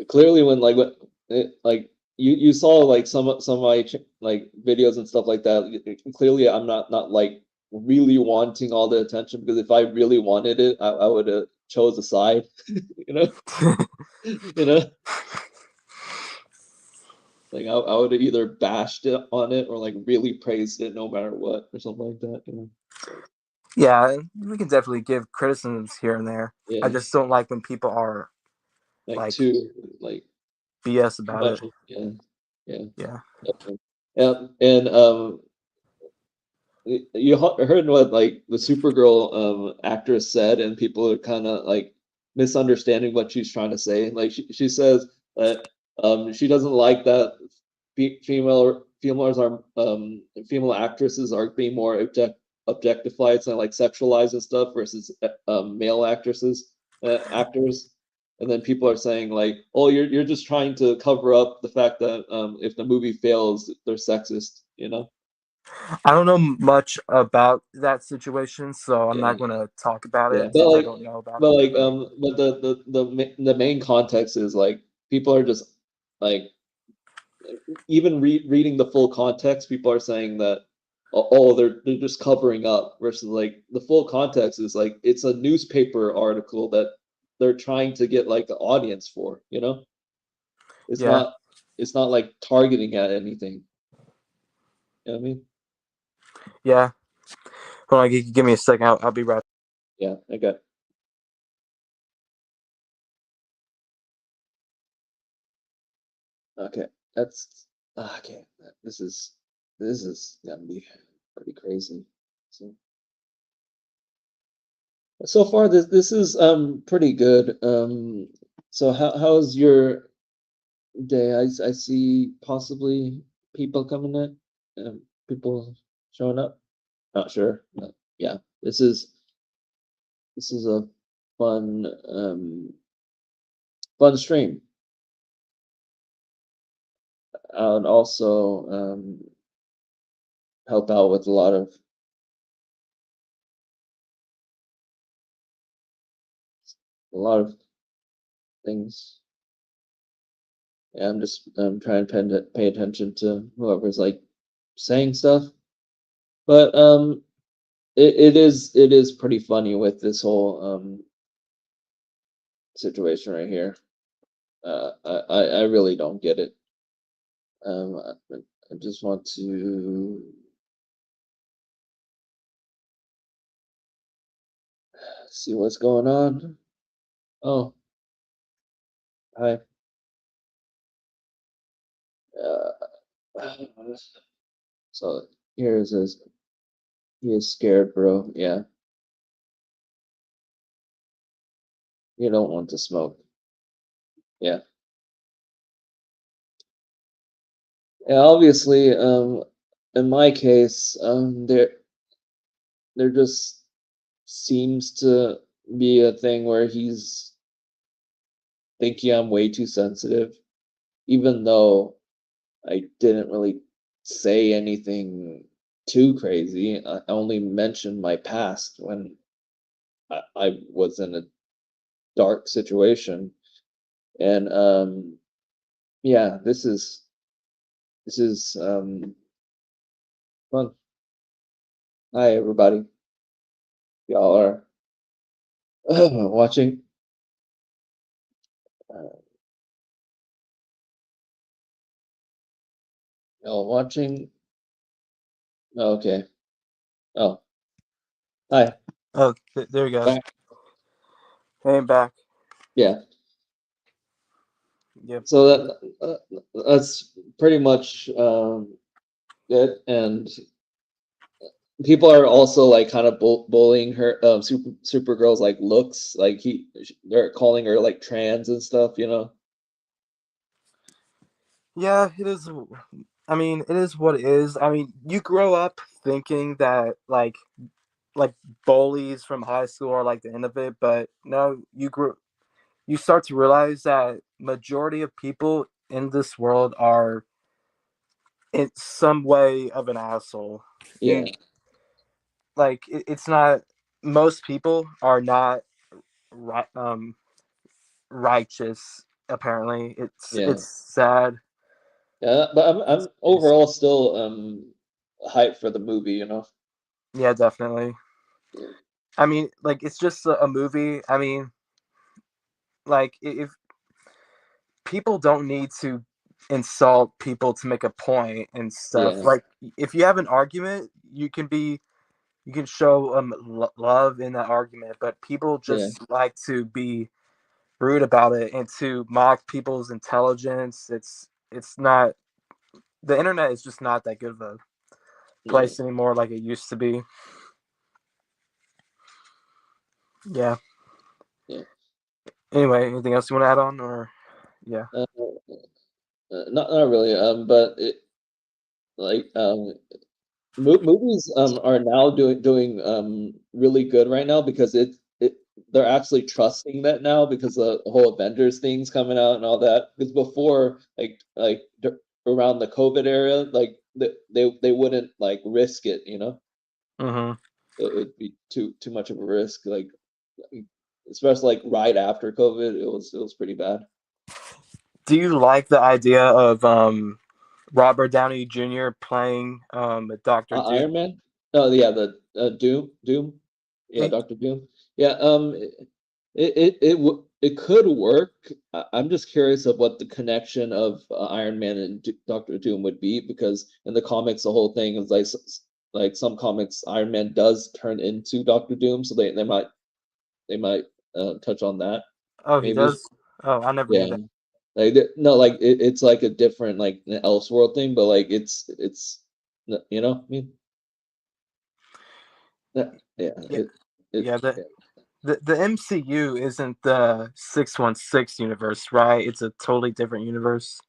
clearly when like what like you saw like some of my like videos and stuff like that. Clearly, I'm not like really wanting all the attention because if I really wanted it, I would have chose a side. You know, you know, like I would have either bashed it on it or like really praised it no matter what or something like that. You know, so Yeah, we can definitely give criticisms here and there. I yeah, just don't like when people are like like too like BS too about much. it. Yeah, yeah, Yeah. definitely. And you heard what like the Supergirl actress said, and people are kind of like misunderstanding what she's trying to say. Like she says that she doesn't like that females are female actresses are being more objectified, so like sexualized and stuff versus male actors. And then people are saying like, "Oh, you're just trying to cover up the fact that if the movie fails, they're sexist," you know? I don't know much about that situation, so I'm Yeah. not going to talk about Yeah, it since I don't know about it. But but the main context is like people are just like even reading the full context, people are saying that oh they're just covering up versus like the full context is like it's a newspaper article that they're trying to get like an audience for, you know? It's yeah, not it's not like targeting at anything. You know what I mean? yeah. Hold on, give me a second. I'll be right. Yeah, okay. Okay. That's okay. This is gonna be pretty crazy. So so far this is pretty good. So how's your day? I see possibly people coming in, people showing up. Not sure. But yeah, this is a fun fun stream. And also help out with a lot of things. Yeah, I'm trying to pay attention to whoever's like saying stuff. But it is pretty funny with this whole situation right here. I really don't get it. I just want to see what's going on. Oh, hi. So here it says he is scared, bro. Yeah, you don't want to smoke. Yeah. Yeah, obviously, in my case, there just seems to be a thing where he's thinking I'm way too sensitive, even though I didn't really say anything too crazy. I only mentioned my past when I was in a dark situation. And yeah, this is fun. Hi everybody. Y'all are watching uh, y'all watching. Oh, okay. Oh, hi. Oh, there you go. Back. Hey, I'm back. Yeah. Yep. So that's pretty much it. And people are also like kind of bullying her, Supergirl's like looks. Like they're calling her like trans and stuff. You know. Yeah, it is. I mean, it is what it is. I mean, you grow up thinking that like bullies from high school are like the end of it, but no, you start to realize that majority of people in this world are in some way of an asshole. You Yeah. it's not, most people are not right righteous. Apparently, Yeah. it's sad. Yeah. But It's I'm overall still hyped for the movie. You know. yeah, definitely. Yeah. I mean, like it's just a movie. I mean, like if people don't need to insult people to make a point and stuff. Yeah. Like if you have an argument, you can show love in that argument, but people Yeah. just like to be rude about it and to mock people's intelligence. It's not, the internet is just not that good of a Yeah. place anymore like it used to be. Yeah. Yeah. Anyway, anything else you want to add on, or yeah? Not really. But it like movies are now doing really good right now because it they're actually trusting that now because the whole Avengers things coming out and all that. Because before, around the COVID era, like they wouldn't like risk it. You know, Mm-hmm. it'd be too much of a risk. Like especially like right after COVID, it was pretty bad. Do you like the idea of Robert Downey Jr. playing Doctor Doom? Iron Man? Oh yeah, the Doom. Yeah, It, Doctor Doom. Yeah, it could work. I'm just curious of what the connection of Iron Man and Doctor Doom would be because in the comics the whole thing is like some comics Iron Man does turn into Doctor Doom, so they might touch on that oh, he maybe. does. Oh, I never knew Yeah. that. Like no, like it's like a different like an Elseworld thing, but like it's you know, I mean. Yeah, yeah, Yeah, it, yeah. yeah, The MCU isn't the 616 universe, right? It's a totally different universe.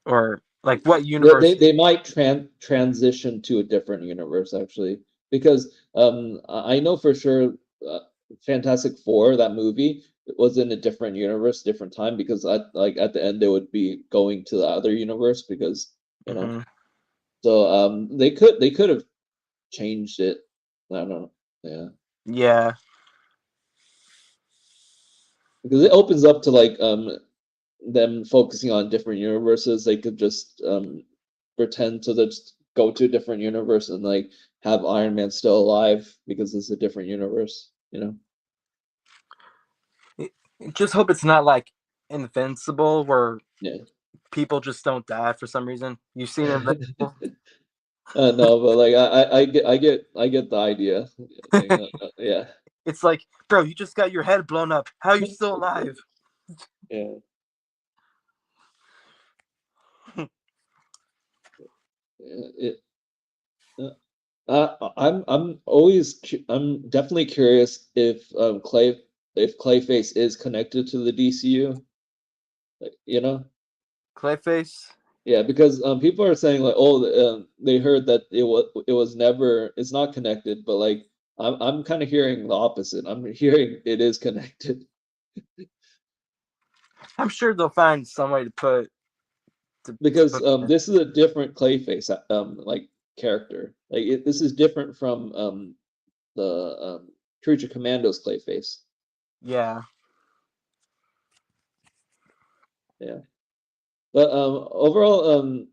Or like what universe? they might transition to a different universe actually, because I know for sure, uh, Fantastic Four, that movie, was in a different universe, different time, because at the end they would be going to the other universe because you know, Hmm. so they could have changed it. I don't know, yeah, Yeah. because it opens up to like them focusing on different universes, they could just pretend to just go to a different universe and like have Iron Man still alive because it's a different universe, you know? Just hope it's not like Invincible, where Yeah. people just don't die for some reason. You've seen Invincible? No, but like I get the idea. Like, yeah, It's like, bro, you just got your head blown up. How are you still alive? yeah. It, I'm definitely curious if Clayface is connected to the DCU, like, you know? Clayface? Yeah, because people are saying like, oh, they heard that it was never it's not connected, but like I'm kind of hearing the opposite. I'm hearing it is connected I'm sure they'll find some way to put to because put it. this is a different Clayface like character. Like this is different from the Creature Commandos Clayface. Yeah. Yeah. But overall,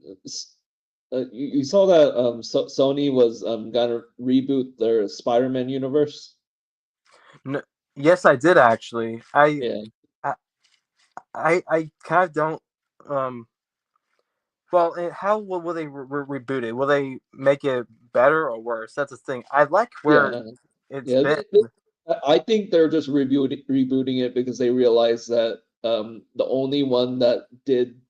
you saw that Sony was gonna reboot their Spider-Man universe. No, yes, I did actually. Yeah, I, I kind of don't. Um. Well, how will they reboot it? Will they make it better or worse? That's the thing. I like where yeah, it's yeah. been. I think they're just rebooting it because they realized that the only one that did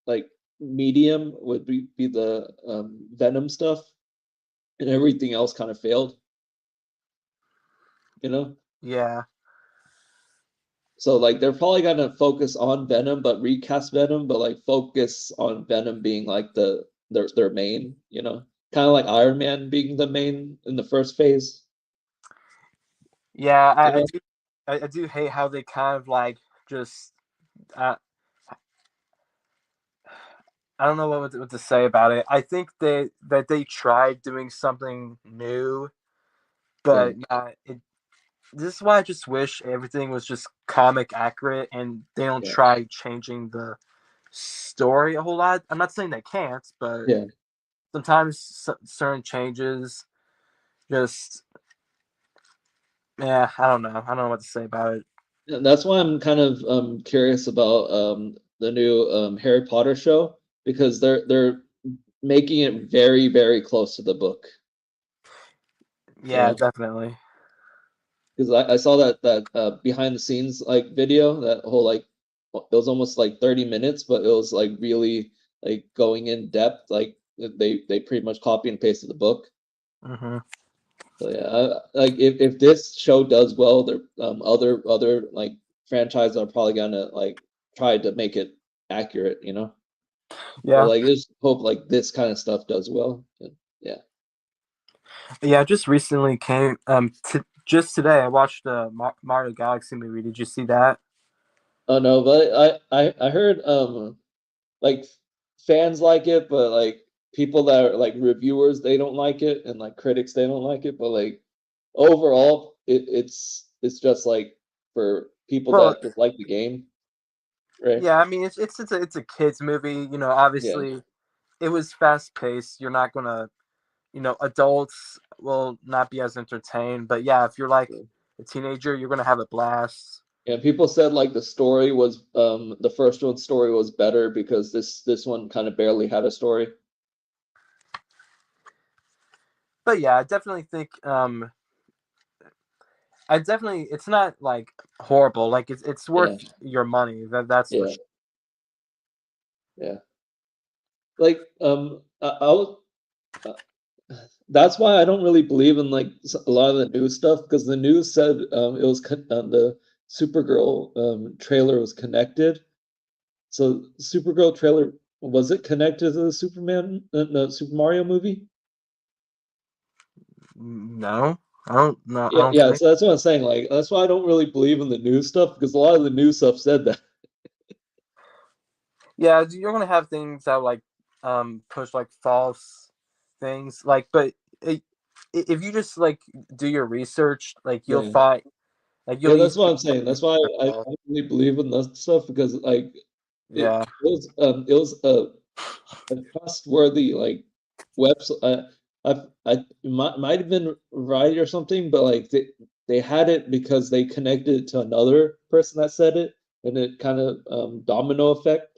like medium would be the Venom stuff, and everything else kind of failed. You know. Yeah. So like they're probably gonna focus on Venom, but recast Venom, but like focus on Venom being like their main, you know, kind of like Iron Man being the main in the first phase, Yeah, you I know? do. I do hate how they kind of like just. Uh, I don't know what to say about it. I think they tried doing something new, Yeah, but not. This is why I just wish everything was just comic accurate and they don't yeah, try changing the story a whole lot. I'm not saying they can't, but yeah. sometimes certain changes just, yeah, I don't know. I don't know what to say about it. And that's why I'm kind of curious about the new Harry Potter show because they're making it very, very close to the book, you Yeah, know? definitely. Because I saw that behind the scenes like video, that whole like it was almost like 30 minutes, but it was like really like going in depth. Like they pretty much copy and pasted the book. Hmm. So yeah, like if this show does well, there other like franchises are probably gonna like try to make it accurate, you know. But Yeah, like just hope like this kind of stuff does well. And, yeah. yeah. I just recently came. Just today I watched the Mario Galaxy movie. Did you see that? Oh no, but I heard like fans like it, but like people that are like reviewers, they don't like it, and like critics, they don't like it. But like overall, it's just like for people Well, that just like the game, right? yeah. I mean, it's a kids movie. You know, Yeah, obviously it was fast paced. You're not gonna, adults will not be as entertained. But yeah, if you're like yeah. a teenager, you're gonna have a blast. And people said like the story was the first one's story was better because this one kind of barely had a story. But yeah, I definitely think I definitely it's not like horrible. Like it's worth Yeah, your money. That's for yeah, sure. yeah. Like I was. That's why I don't really believe in like a lot of the news stuff because the news said it was the Supergirl trailer was connected. So Supergirl trailer was it connected to the Superman the Super Mario movie? No, I don't know. I Yeah, don't yeah. think. So that's what I'm saying. Like that's why I don't really believe in the news stuff because a lot of the news stuff said that. Yeah, you're gonna have things that like push like false things. Like, but if you just like do your research, like you'll Yeah, find like yeah. you'll That's what easily I'm saying. find That's why things that are I false. don't really believe in that stuff because like Yeah. it was a trustworthy like website. It might have been right or something, but like they had it because they connected it to another person that said it, and it kind of domino effect,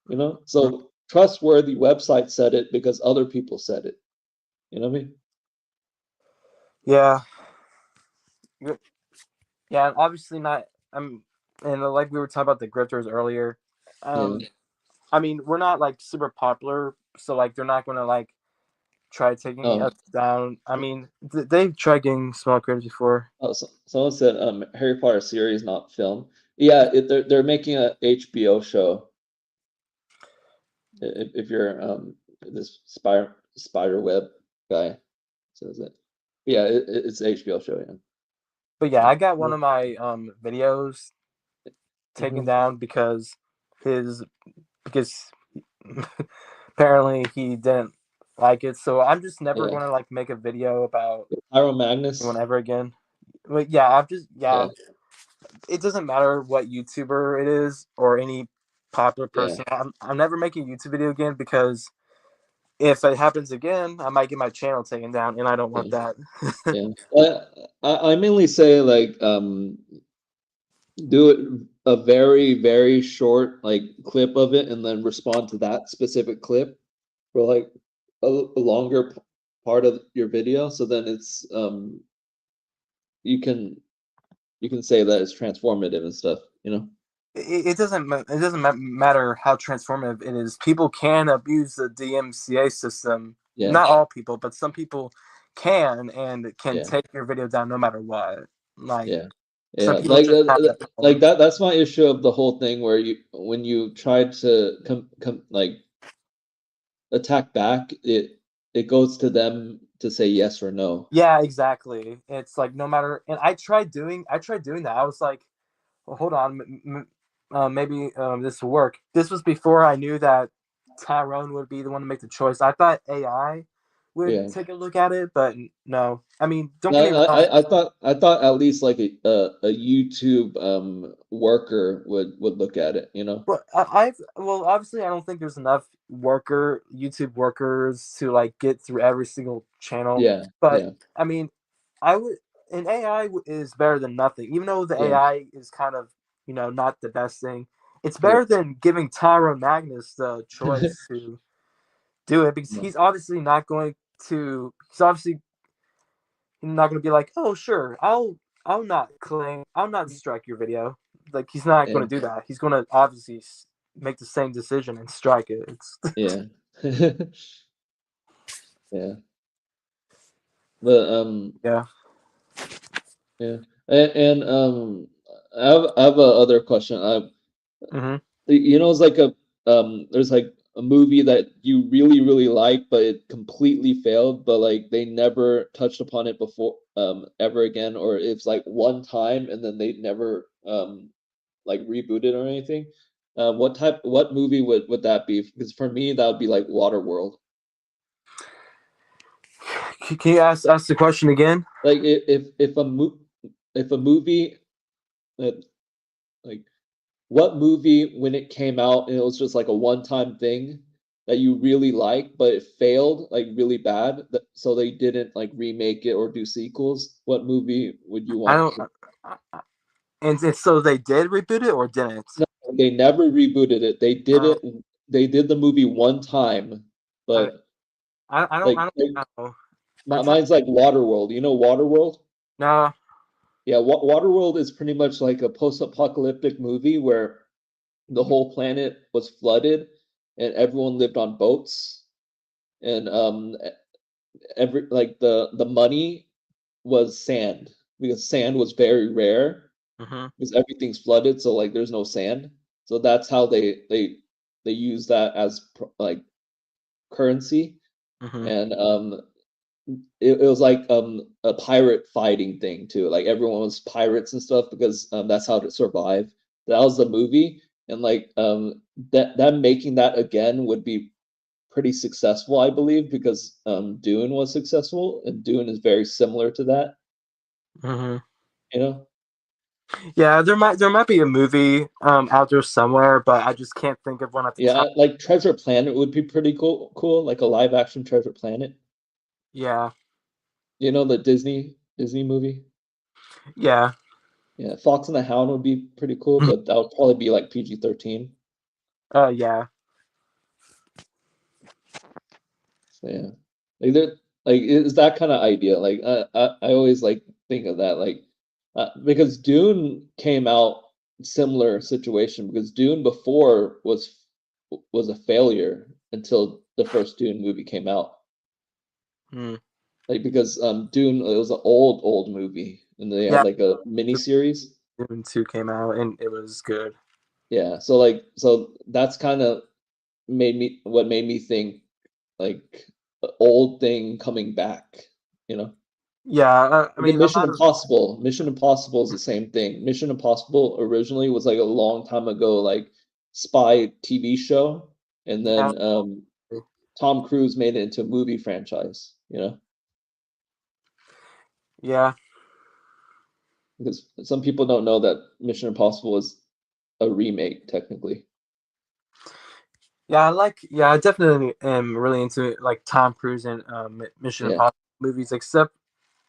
you know. So trustworthy website said it because other people said it. You know what I mean? Yeah. Yeah, and obviously not. And like we were talking about the grifters earlier. Yeah. Um, I mean, we're not like super popular, so like they're not gonna like try taking Oh, us down. I mean, they've tried getting small creators before. oh, someone said Harry Potter series, not film. Yeah, they're making a HBO show. If you're this spider web guy says it. Yeah, it's HBO show. But yeah, Yeah. I got one of my videos taken Hmm. down because his because apparently he didn't like it. So I'm just never Yeah. gonna like make a video about Pyro anyone Magnus. ever again. But yeah, I've just Yeah. it doesn't matter what YouTuber it is or any popular Yeah. person. I'm never making a YouTube video again because if it happens again, I might get my channel taken down, and I don't want Yeah. that. Yeah. I mainly say like do it a very short like clip of it and then respond to that specific clip for like a longer part of your video. So then it's you can you can say that it's transformative and stuff, you know? It doesn't matter how transformative it is. People can abuse the DMCA system. Yeah. Not all people, but some people can and can Yeah. take your video down no matter what. Like Yeah. some Yeah. people just have that Like power. that's my issue of the whole thing where you when you try to come like attack back, it goes to them to say yes or no. Yeah, exactly. It's like no matter. And I tried doing that. I was like, well, hold on, maybe this will work. This was before I knew that Tyrone would be the one to make the choice. I thought AI would Yeah. take a look at it, but no. I mean, don't No, get me wrong. I thought at least like a YouTube worker would look at it, you know? But well, obviously, I don't think there's enough YouTube workers to like get through every single channel. Yeah. But Yeah. I mean, I would, an AI is better than nothing. Even though the Yeah. AI is kind of not the best thing, it's Yeah. better than giving Tyrone Magnus the choice to do it because No. he's obviously not going to. He's obviously not going to be like, oh sure, I'll not strike your video. Like he's not Yeah. going to do that. He's going to obviously make the same decision and strike it. It's Yeah. Yeah. But yeah. yeah. And I have a other question. Hmm. You know, it's like a there's like a movie that you really like, but it completely failed, but like they never touched upon it before ever again, or it's like one time and then they never like rebooted or anything. What movie would that be? Because for me, that would be like Waterworld. Can you ask the question again? Like if a movie that like what movie when it came out and it was just like a one-time thing that you really liked, but it failed like really bad, so they didn't like remake it or do sequels. What movie would you I want? don't. And so they did reboot it or didn't? No, they never rebooted it. They did Uh, it. They did the movie one time, I but I like, don't know. I'm trying. mine's like Waterworld. You know Waterworld? No. Yeah, Waterworld is pretty much like a post-apocalyptic movie where the whole planet was flooded and everyone lived on boats and every like the money was sand because sand was very rare Hmm. because everything's flooded, so like there's no sand. So that's how they use that as like currency. Hmm. And it was like a pirate fighting thing too. Like everyone was pirates and stuff because that's how to survive. That was the movie, and like them making that again would be pretty successful, I believe, because Dune was successful, and Dune is very similar to that. Hmm. You know? Yeah, there might be a movie out there somewhere, but I just can't think of one at the Yeah, top. like Treasure Planet would be pretty cool, like a live action Treasure Planet. Yeah, You know the Disney movie? yeah, Yeah, Fox and the Hound would be pretty cool, but that would probably be like PG-13. yeah, So yeah, like there, like it's that kind of idea. Like I always like think of that, like because Dune came out similar situation because Dune before was a failure until the first Dune movie came out. mm, Like because Dune it was an old movie and they had yeah. like a mini series. Dune 2 came out and it was good. Yeah, so like so that's kind of made me think like old thing coming back, you know. Yeah, I Again, mean, a lot of Mission Impossible is the same thing. Mission Impossible originally was like a long time ago, like spy TV show, and yeah, then Tom Cruise made it into a movie franchise, you know, yeah, because some people don't know that Mission Impossible is a remake technically. yeah. I definitely am really into like Tom Cruise and Mission Yeah, Impossible movies. Except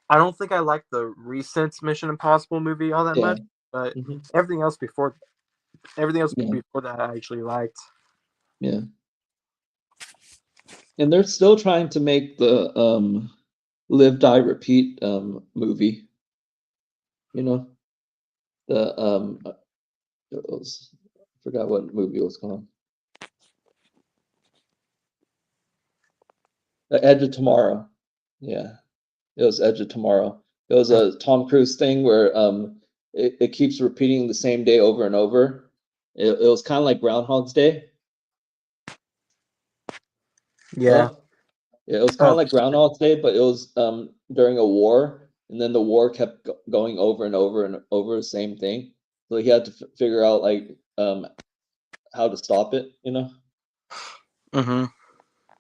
I don't think I like the recent Mission Impossible movie all that yeah, much, but hmm everything else before everything else yeah, before that I actually liked. yeah. And they're still trying to make the Live Die Repeat movie, you know, the it was, I forgot what movie it was called. Edge of Tomorrow. Yeah, it was Edge of Tomorrow. It was a Tom Cruise thing where it keeps repeating the same day over and over. It was kind of like Groundhog's Day. Yeah. Hello? Yeah, it was kind of Oh. like Groundhog's Day, but it was during a war, and then the war kept going over and over and over the same thing. So he had to figure out like how to stop it, you know? Mm-hmm.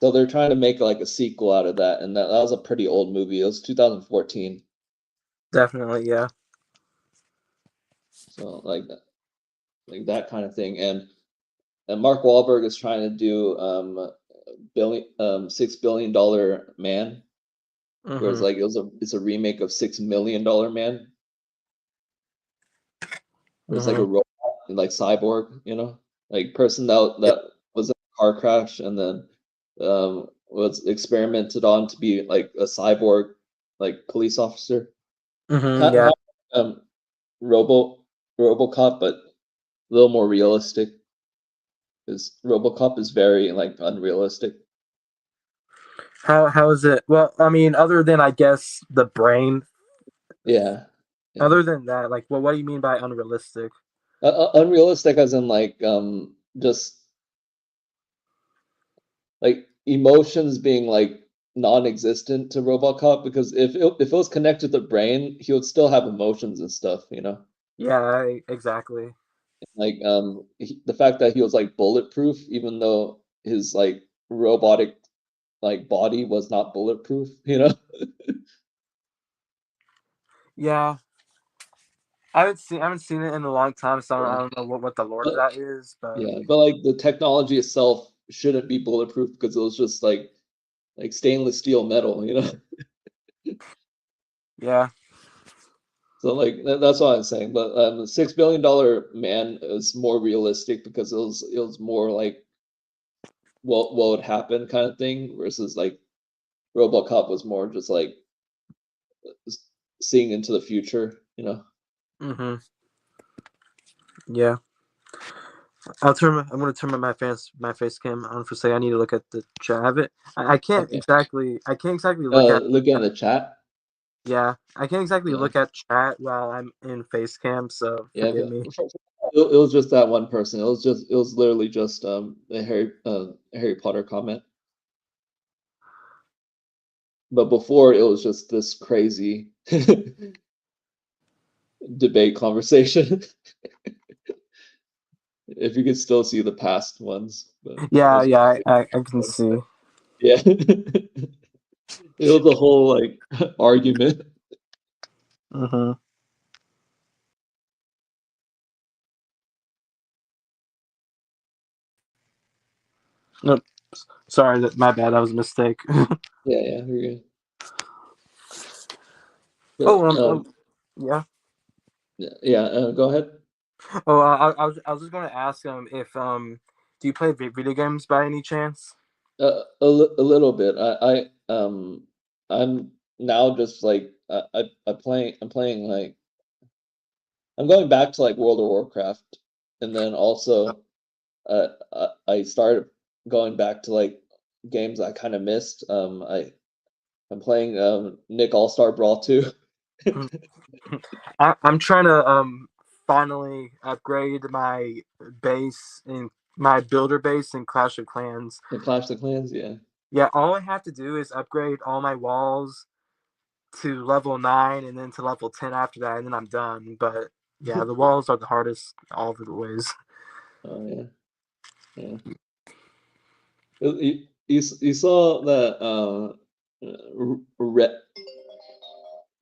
So they're trying to make like a sequel out of that, and that was a pretty old movie. It was 2014. Definitely. Yeah. So like that kind of thing. And Mark Wahlberg is trying to do $6 billion Man, whereas Mm-hmm. like it's a remake of $6 million Man, where it's like Mm-hmm. a robot like cyborg, you know, like person Yep. that was in a car crash and then was experimented on to be like a cyborg like police officer. Mm-hmm. Kind Yeah. of Robo RoboCop, but a little more realistic. Because RoboCop is very like unrealistic. How is it? Well, I mean, other than I guess the brain. Yeah, yeah. Other than that, like, well, what do you mean by unrealistic? Unrealistic as in like just like emotions being like non-existent to RoboCop because if it was connected to the brain, he would still have emotions and stuff, you know. Yeah, exactly. Like the fact that he was like bulletproof, even though his like robotic like body was not bulletproof, you know. Yeah, I haven't seen it in a long time, so I Yeah. don't know what the lore of But that is. But yeah, but like the technology itself shouldn't be bulletproof because it was just like stainless steel metal, you know. yeah. So like that's what I'm saying. But the $6 billion Man is more realistic because it was more like what would happen kind of thing versus like RoboCop was more just like seeing into the future, you know. Mm-hmm. Yeah. I'm gonna turn my face cam on for a second. I need to look at the chat. I have it. Okay. I can't exactly look at. Look in the chat. Yeah, I can't exactly Yeah. look at chat while I'm in face cam. So Yeah, forgive but me. it was just that one person. It was literally just a Harry Potter comment. But before it was just this crazy debate conversation. If you could still see the past ones, but it Yeah, was yeah, I can see. yeah. It was a whole like argument. Mm-hmm. No, sorry, my bad. That was a mistake. Yeah, yeah, you're good. oh, But yeah. yeah, go ahead. Oh, I was just going to ask if do you play video games by any chance? A little bit. I'm now just like I'm playing like I'm going back to like World of Warcraft, and then also I started going back to like games I kind of missed. I'm playing Nick All Star Brawl 2. I'm trying to finally upgrade my base in my builder base in Clash of Clans. The Clash of Clans, yeah. Yeah, all I have to do is upgrade all my walls to level 9 and then to level 10 after that, and then I'm done. But yeah, the walls are the hardest all of the ways. Oh yeah, yeah. You saw that red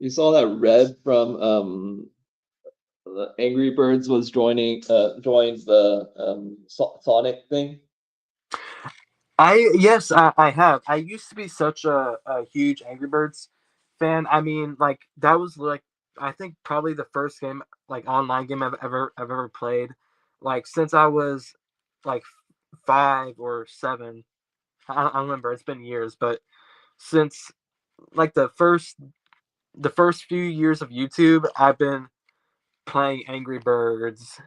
you saw that Red from the Angry Birds was joined the Sonic thing. I have. I used to be such a huge Angry Birds fan. I mean, like that was like I think probably the first game like online game I've ever played. Like since I was like 5 or 7. I don't remember. It's been years, but since like the first few years of YouTube, I've been playing Angry Birds.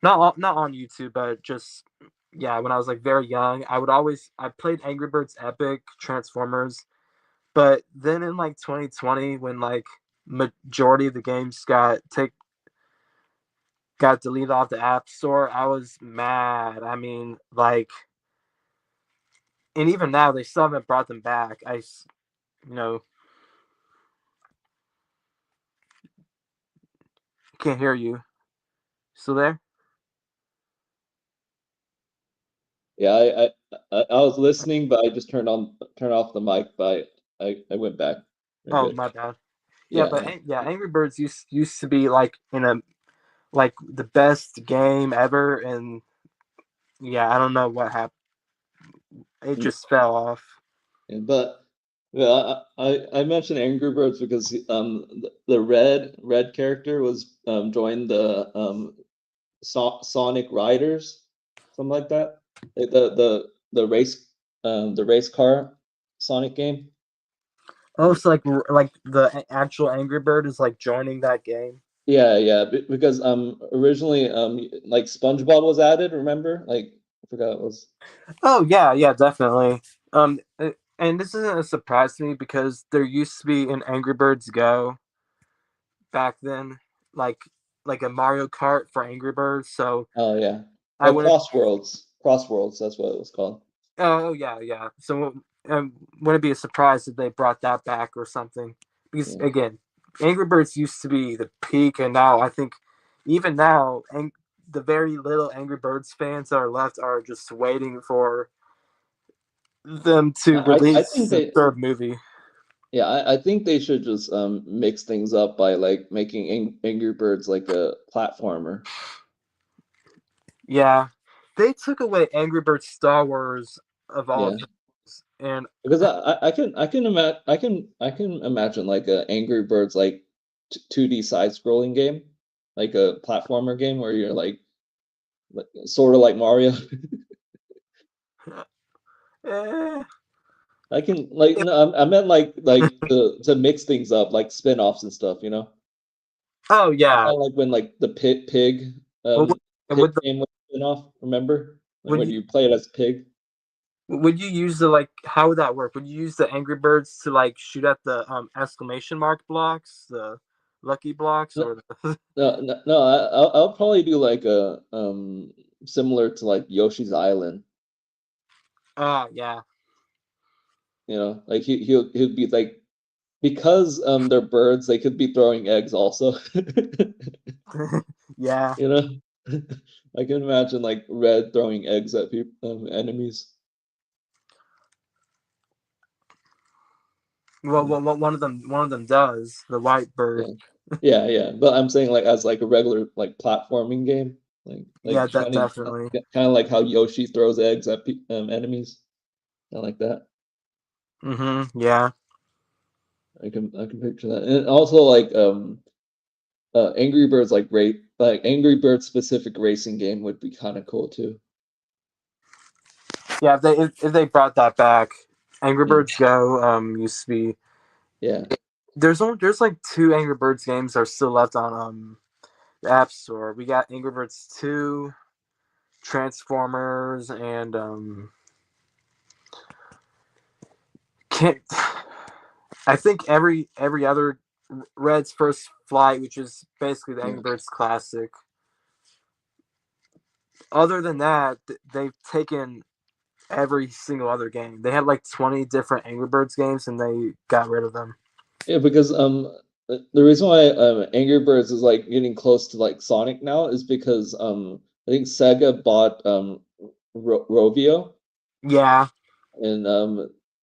Not on YouTube, but just yeah, when I was like very young, I played Angry Birds Epic, Transformers, but then in like 2020 when like majority of the games got deleted off the App Store, I was mad. I mean, like and even now they still haven't brought them back. You know, can't hear you. Still there? Yeah, I was listening, but I just turned off the mic, but I went back. You're Oh, good. my bad. Yeah, Yeah, but yeah. yeah, Angry Birds used to be like in a like the best game ever, and yeah, I don't know what happened. It Mm, just fell off. yeah, but yeah, I mentioned Angry Birds because the red character was joined the Sonic Riders, something like that. The race car Sonic game. Oh, it's like the actual Angry Bird is like joining that game. Yeah, yeah, because originally like SpongeBob was added, remember? Like I forgot it was. Oh yeah, yeah, definitely. And this isn't a surprise to me because there used to be an Angry Birds Go back then, like like a Mario Kart for Angry Birds. So Oh yeah. I wouldn't. Crossworlds, that's what it was called. Oh yeah, yeah. So wouldn't be a surprise if they brought that back or something. Because Yeah. again, Angry Birds used to be the peak, and now I think even now, the very little Angry Birds fans that are left are just waiting for them to I release think the they third movie. yeah, I think they should just mix things up by like making Angry Birds like a platformer. Yeah, they took away Angry Birds Star Wars of all Yeah. things, and Because I can imagine like a Angry Birds like 2D side scrolling game, like a platformer game where you're like sort of like Mario. eh, I can like no, I meant like to mix things up, like spin-offs and stuff, you know? oh yeah, Like when like the but pig would the game was spin-off, remember? Like would when you you play it as pig. Would you use the like how would that work? Would you use the Angry Birds to like shoot at the exclamation mark blocks, the lucky blocks, No, or the no, I'll probably do like a similar to like Yoshi's Island, yeah. you know? Like he'll be like because they're birds, they could be throwing eggs also. Yeah. You know? I can imagine like Red throwing eggs at people enemies. Well, one of them does, the white bird. Yeah. Yeah, yeah. But I'm saying like as like a regular like platforming game. like Yeah, that trying to definitely. kind of like how Yoshi throws eggs at enemies, kind of like that. Yeah. I can picture that, and also like Angry Birds like Angry Birds specific racing game would be kind of cool too. Yeah, if they brought that back, Angry Yeah, Birds Go used to be. yeah, There's like two Angry Birds games that are still left on the App Store. We got Angry Birds 2, Transformers, and can't I think every other Red's First Flight, which is basically the yeah. Angry Birds classic. Other than that, they've taken every single other game. They had like 20 different Angry Birds games, and they got rid of them. Yeah, because the reason why Angry Birds is like getting close to like Sonic now is because I think Sega bought Rovio, Yeah. and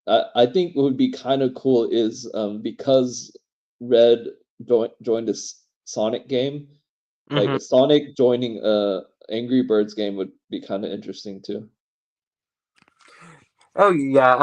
I think what would be kind of cool is because Red joined a Sonic game, like hmm a Sonic joining a Angry Birds game would be kind of interesting too. Oh yeah.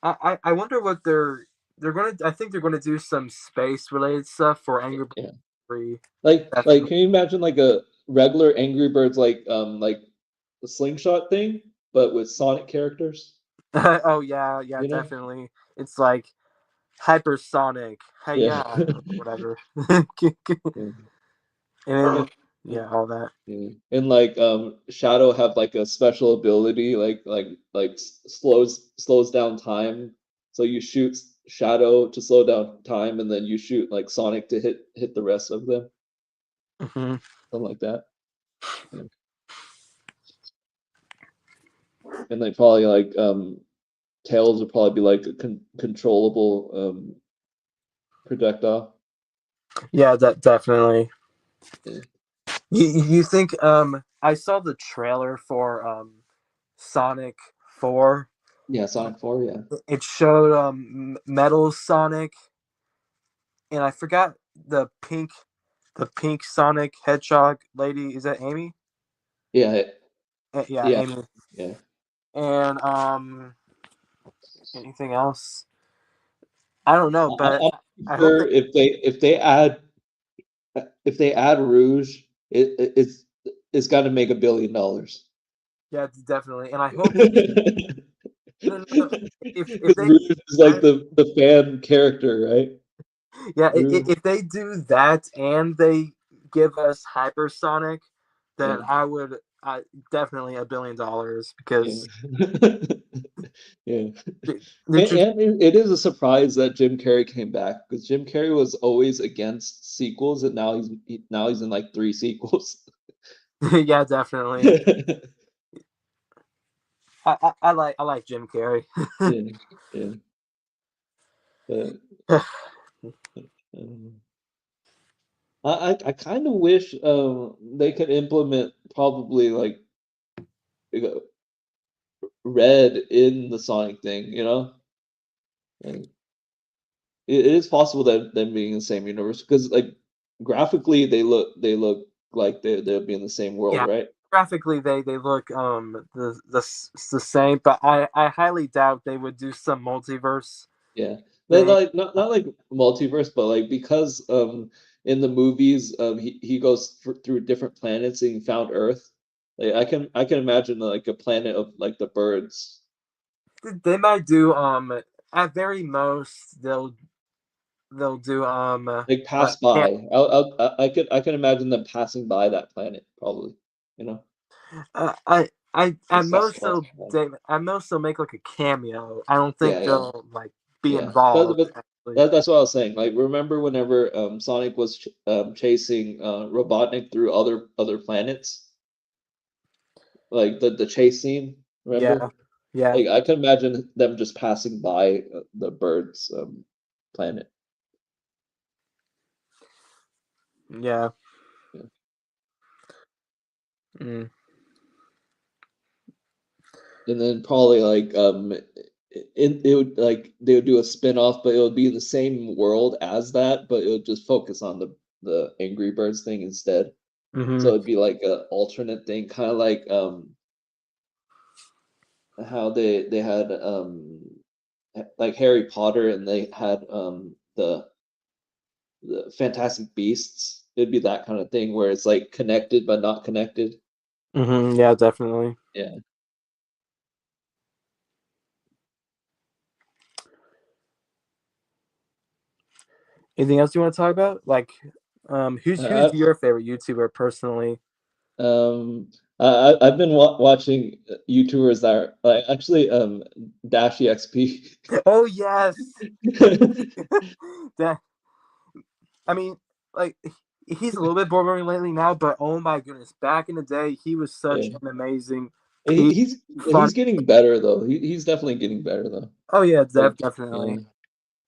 I wonder what they're gonna. I think they're gonna do some space related stuff for Angry Birds Yeah. 3. Like Definitely. can you imagine like a regular Angry Birds like the slingshot thing, but with Sonic characters, Oh yeah, yeah, you know? definitely. It's like hypersonic, hey Yeah. yeah, or whatever. And Yeah. then, yeah, all that. Yeah. And like Shadow have like a special ability slows down time. So you shoot Shadow to slow down time and then you shoot like Sonic to hit the rest of them. hmm Something like that. Yeah. And they probably like Tails would probably be like a controllable projectile. Yeah, that definitely. Yeah. You think I saw the trailer for Sonic 4. Yeah, Sonic 4, yeah. It showed Metal Sonic, and I forgot the pink Sonic Hedgehog lady. Is that Amy? Yeah, Yeah, yeah, Amy. yeah. And anything else? I don't know, but I'm I hope sure they. if they add Rouge, it's got to make $1 billion. Yeah, definitely. And I hope no, no, no, if Because they Rouge is like that, the fan character, right? yeah, Rouge, if they do that and they give us Hypersonic, then yeah, I definitely $1 billion yeah, because yeah. the And, truth. and it is a surprise that Jim Carrey came back because Jim Carrey was always against sequels, and now he's in like 3 sequels. Yeah, definitely. I like Jim Carrey. Yeah, yeah. But um, I kind of wish they could implement probably like uh, Red in the Sonic thing, you know? Like it is possible that them being in the same universe because like graphically they look like they'll be in the same world, Yeah, right? graphically they look the same, but I highly doubt they would do some multiverse Yeah. They thing. like not like multiverse, but like because in the movies he goes through different planets and he found Earth. Like I can imagine like a planet of like the birds. They might do at very most they'll do Like pass by. camp. I can imagine them passing by that planet probably, you know. I Like at most they'll Sasquatch. at most they'll make like a cameo. I don't Yeah, think yeah, they'll like be yeah. But, involved but actually. that's what I was saying. Like, remember whenever Sonic was chasing Robotnik through other planets, like the chase scene. Yeah, Remember? yeah, Like, I can imagine them just passing by the birds planet. yeah. Yeah. Mm. And then probably like it would like they would do a spin-off, but it would be the same world as that, but it would just focus on the Angry Birds thing instead. So Hmm. it'd be like a alternate thing, kind of like how they had like Harry Potter and they had the Fantastic Beasts. It'd be that kind of thing where it's like connected but not connected. Yeah, definitely. Yeah. Anything else you want to talk about? Like, who's Uh, your favorite YouTuber personally? I've been watching YouTubers that are like actually Dashi XP. Oh yes. That I mean, like he's a little bit boring lately now, but oh my goodness, back in the day, he was such Yeah. an amazing, He, peak, he's fun. he's getting better though. He's definitely getting better though. Oh yeah, Like definitely.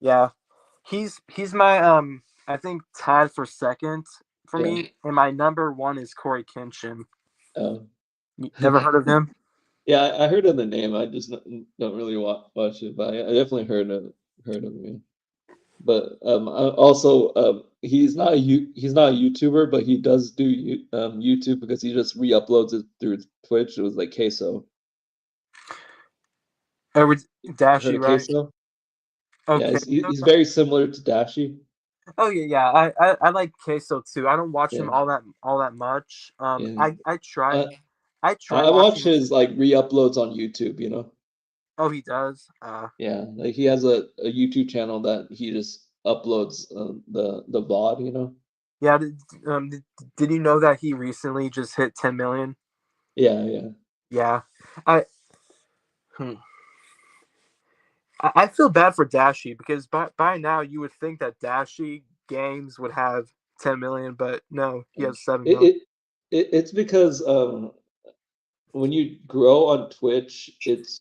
yeah. Yeah, he's my I think tied for second for Yeah. me, and my number one is Corey Kenshin. Um, You ever heard of him? yeah, I heard of the name. I just don't really watch it, but I definitely heard of him. But also he's not a YouTuber, but he does do YouTube because he just re-uploads it through Twitch. It was like Queso. Or Heard Dashi, of right? Queso? Yeah, Okay. he's very similar to Dashi. Oh yeah, yeah. I like queso too. I don't watch Yeah, him all that much. yeah. Uh, I try I watch watching his. his like re-uploads on YouTube. Oh, he does. Yeah, like he has a YouTube channel that he just uploads the VOD. Yeah. Did you know that he recently just hit 10 million? Yeah, yeah. Yeah. I hmm. I feel bad for Dashi because by now you would think that Dashi Games would have 10 million, but no, he has 7 It, million. it, it's because when you grow on Twitch, it's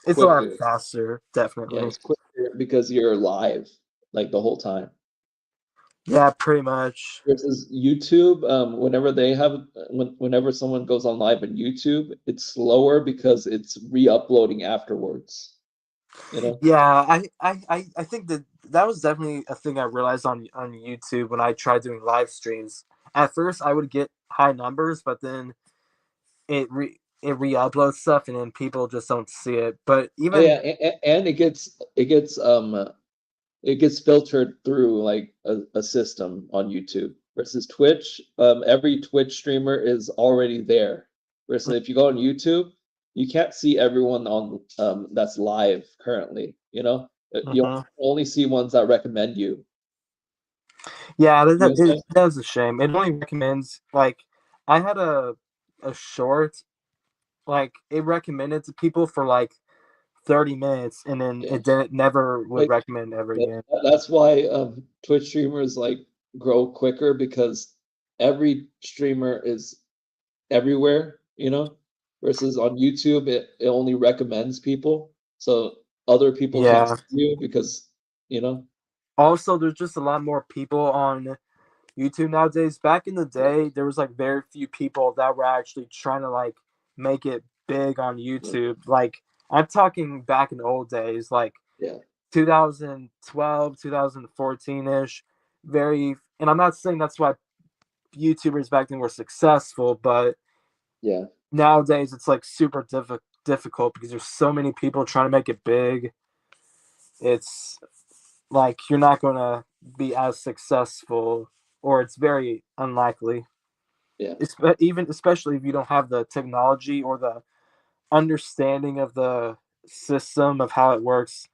It's a lot quicker. faster, Yeah, definitely. it's quicker because you're live like the whole time. Yeah, pretty much. Versus YouTube, whenever they have whenever someone goes on live on YouTube, it's slower because it's re-uploading afterwards. You know? Yeah, I think that was definitely a thing I realized on YouTube when I tried doing live streams. At first, I would get high numbers, but then it re-uploads stuff, and then people just don't see it. But Oh even yeah, and it gets filtered through like a system on YouTube versus Twitch. Every Twitch streamer is already there. Versus if you go on YouTube, you can't see everyone on that's live currently. You Mhm. only see ones that recommend you. Yeah, You know what I'm saying? that was a shame. It only recommends like I had a short like it recommended to people for like 30 minutes, and then Yeah. it didn't never would Like recommend ever again. that's why Twitch streamers like grow quicker because every streamer is everywhere, versus on YouTube, it only recommends people. So other people can't Yeah. see you because, you know, Also, there's just a lot more people on YouTube nowadays. Back in the yeah, day, there was like very few people that were actually trying to like make it big on yeah, YouTube. Like I'm talking back in the old days, like yeah, 2012, 2014 ish. Very, and I'm not saying that's why YouTubers back then were successful, but yeah, nowadays it's like super difficult because there's so many people trying to make it big. It's like you're not going to be as successful, or it's very unlikely. yeah, Even especially if you don't have the technology or the understanding of the system of how it works.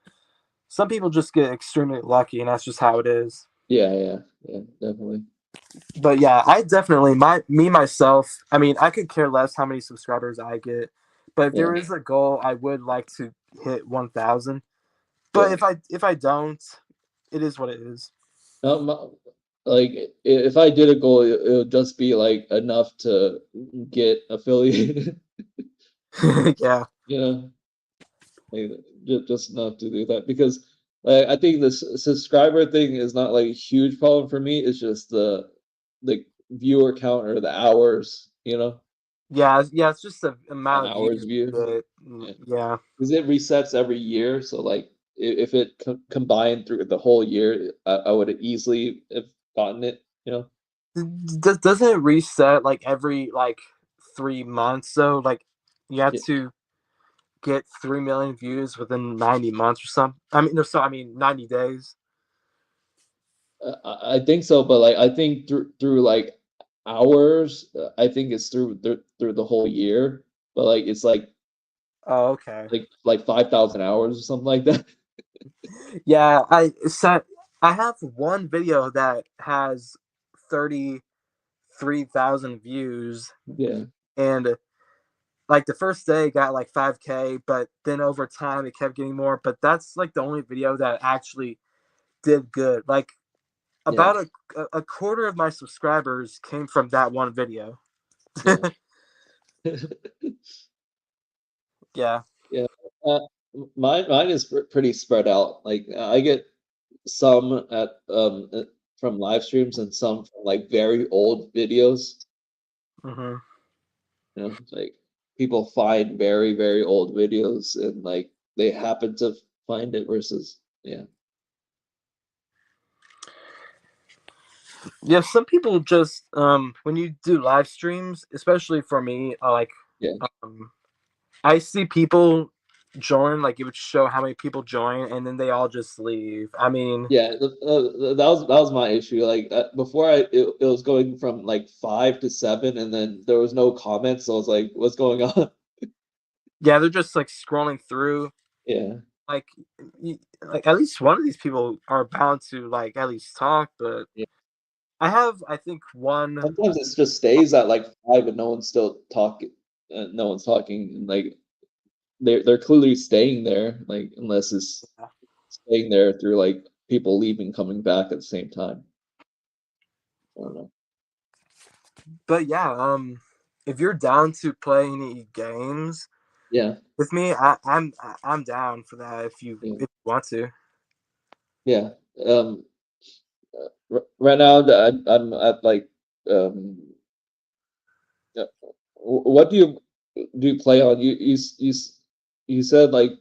Some people just get extremely lucky, and that's just how it is. yeah, yeah, yeah, definitely. But yeah, I definitely me myself. I mean, I could care less how many subscribers I get, but if Yeah, there is a goal, I would like to hit 1,000. But yeah. if I don't, it is what it is. Um, like if I did a goal, it would just be like enough to get affiliated, Yeah, you know. Like, just enough to do that because I think this subscriber thing is not like a huge problem for me. It's just the viewer count or the hours, yeah, yeah. It's just the the amount of views hours you viewed. get. Yeah, Yeah, because it resets every year. So like if it combined through the whole year, I would have easily have gotten it. you know? Doesn't it reset like every like 3 months? So like you have Yeah, to get 3 million views within 90 months or something. I mean, no, so I mean 90 days. I think so, but like I think through like hours, I think it's through the whole year, but like it's Oh, okay. like 5,000 hours or something like that. Yeah, I have one video that has 33,000 views, Yeah, and like the first day it got like 5K, but then over time it kept getting more. But that's like the only video that actually did good. Like yeah, about a quarter of my subscribers came from that one video. yeah. Yeah. Yeah. Uh, mine is pretty spread out. Like I get some from live streams and some from like very old videos. Hmm. You know, like people find very, very old videos and like they happen to find it versus yeah, Yeah, some people just when you do live streams, especially for me, yeah. um I see people join, like it would show how many people join, and then they all just leave. I mean, Yeah, that was my issue. Like before, it was going from like 5 to 7, and then there was no comments. So I was like, "What's going on?" yeah, they're just like scrolling through. Yeah, Like, like at least one of these people are bound to like at least talk. But yeah. I have, I think, one. Sometimes it just stays at like 5, and no one's still talking. No one's talking. And, like they're clearly staying there. Like unless it's staying there through like people leaving, coming back at the same time. I don't know. But yeah, if you're down to play any games Yeah, with me, I'm down for that. yeah, If you want to. yeah. Um, right now, I'm at like um yeah. What do you play on? You said like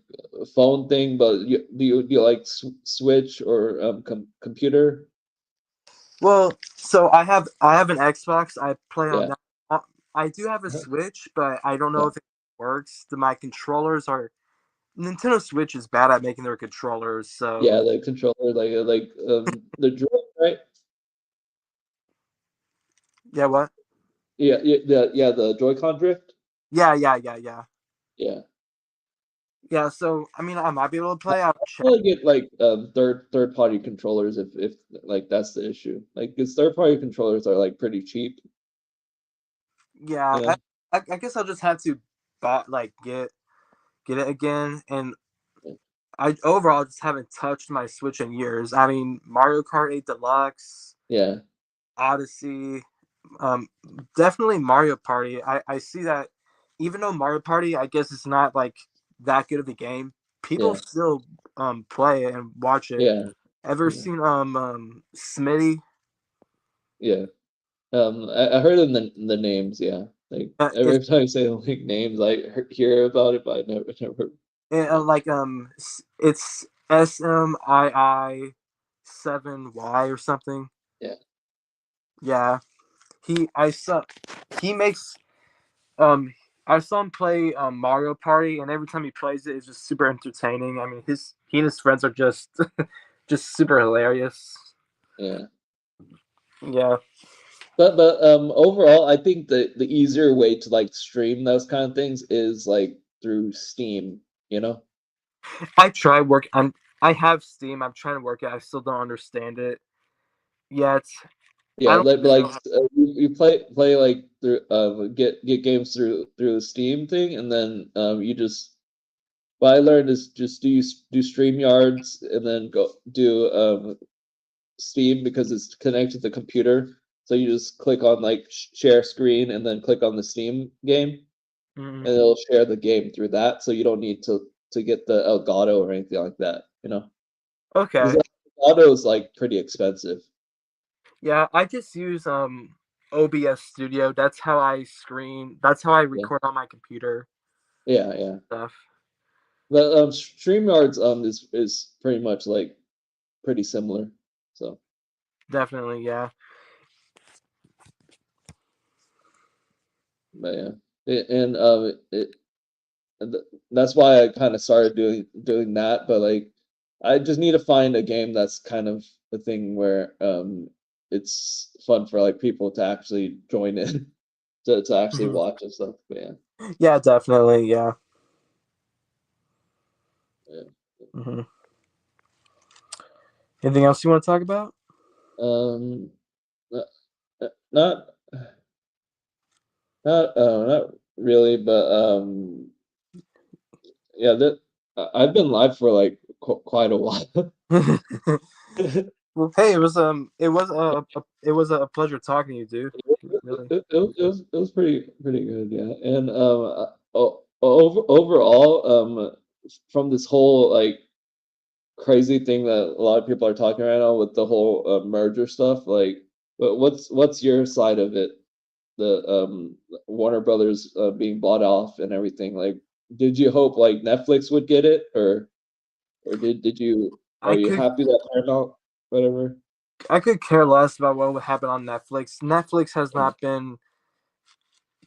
a phone thing, but do you like Switch or computer? Well, so I have an Xbox. I play on Yeah, that. I do have a Switch, but I don't know yeah, if it works. My controllers are Nintendo Switch is bad at making their controllers. yeah. So The controller, the Joy, right? yeah, what? The Joy-Con drift. Yeah. Yeah, Yeah. So I mean, I might be able to I play. I'll check. want to get like third party controllers if like that's the issue. Like, because third party controllers are like pretty cheap. Yeah, You know. I guess I'll just have to buy like get it again. And I overall just haven't touched my Switch in years. I mean, Mario Kart 8 Deluxe, Yeah, Odyssey, um, definitely Mario Party. I see that even though Mario Party, I guess it's not like that good of a game, people yeah, still play it and watch it. yeah, Ever yeah, seen Smitty? yeah. I heard of the names. Yeah, like It's every time you say like names, I hear about it, but I never. like it's SMII 7Y or something. Yeah, Yeah, I saw he makes um I saw him play Mario Party, and every time he plays it, it's just super entertaining. I mean, he and his friends are just just super hilarious. yeah. Yeah, But overall, I think the easier way to like stream those kind of things is like through Steam. You know. I try work. I have Steam. I'm trying to work it. I still don't understand it yet. I Yeah, don't like, but really like know. you play like through get games through the Steam thing, and then you just what I learned is just do StreamYards and then go do Steam because it's connected to the computer. So you just click on like share screen and then click on the Steam game, Mm, and it'll share the game through that. So you don't need to get the Elgato or anything like that, you know, because okay. Elgato is like pretty expensive. Yeah, I just use OBS Studio. That's how I screen. That's how I Yeah, record on my computer yeah. stuff. But StreamYards is pretty much like pretty similar. So Definitely, yeah. but yeah, and that's why I kind of started doing that. But like, I just need to find a game that's kind of a thing where it's fun for like people to actually join in to actually Mhm. watch and stuff. But yeah, Yeah, definitely. Yeah. yeah. Hmm. Anything else you want to talk about? Um, uh, not not really, but yeah, that I've been live for like quite a while. Well, hey, it was a pleasure talking to you, dude. Really. It was pretty good, yeah. And overall, from this whole like crazy thing that a lot of people are talking right now with the whole merger stuff, like, what's your side of it? The Warner Brothers being bought off and everything. Like, did you hope like Netflix would get it, or did you are I you could happy that Paramount, whatever? I could care less about what would happen on Netflix. Netflix has Yeah. not been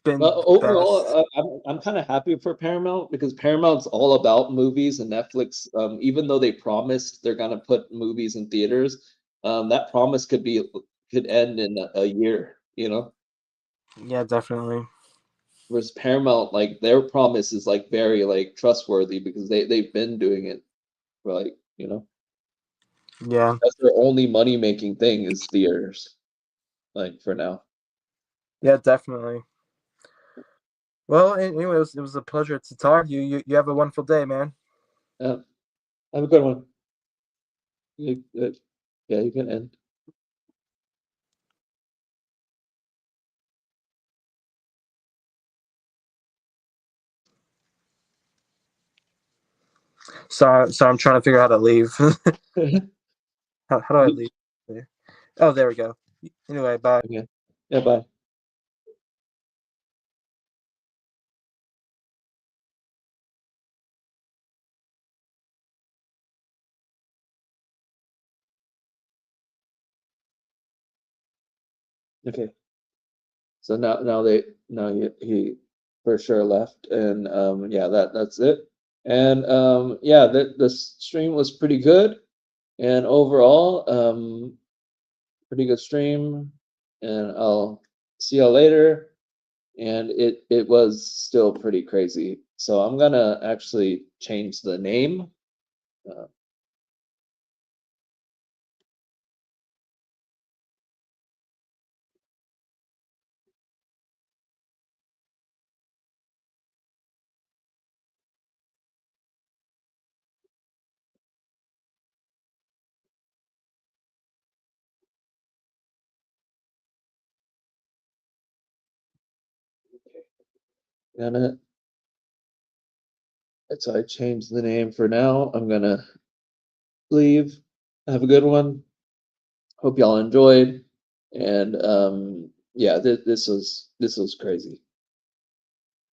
Well, the best. overall, I'm kind of happy for Paramount because Paramount's all about movies, and Netflix, even though they promised they're gonna put movies in theaters, that promise could end in a year, you know? Yeah, definitely. Whereas Paramount, like their promise is like very like trustworthy because they've been doing it for like, Yeah. that's their only money making thing is theaters, like for now. Yeah, definitely. Well, anyway, it was a pleasure to talk to you. You have a wonderful day, man. Yeah, have a good one. Yeah, you can end. So I'm trying to figure out how to leave. How do I leave? Oh, there we go. Anyway, bye. Okay. Yeah, bye. Okay. So now he for sure left, and yeah, that's it. And yeah, the stream was pretty good, and overall pretty good stream. And I'll see y'all later. And it was still pretty crazy. So I'm gonna actually change the name. Uh, gonna so I changed the name for now. I'm gonna leave. Have a good one. Hope y'all enjoyed. And yeah, this was crazy.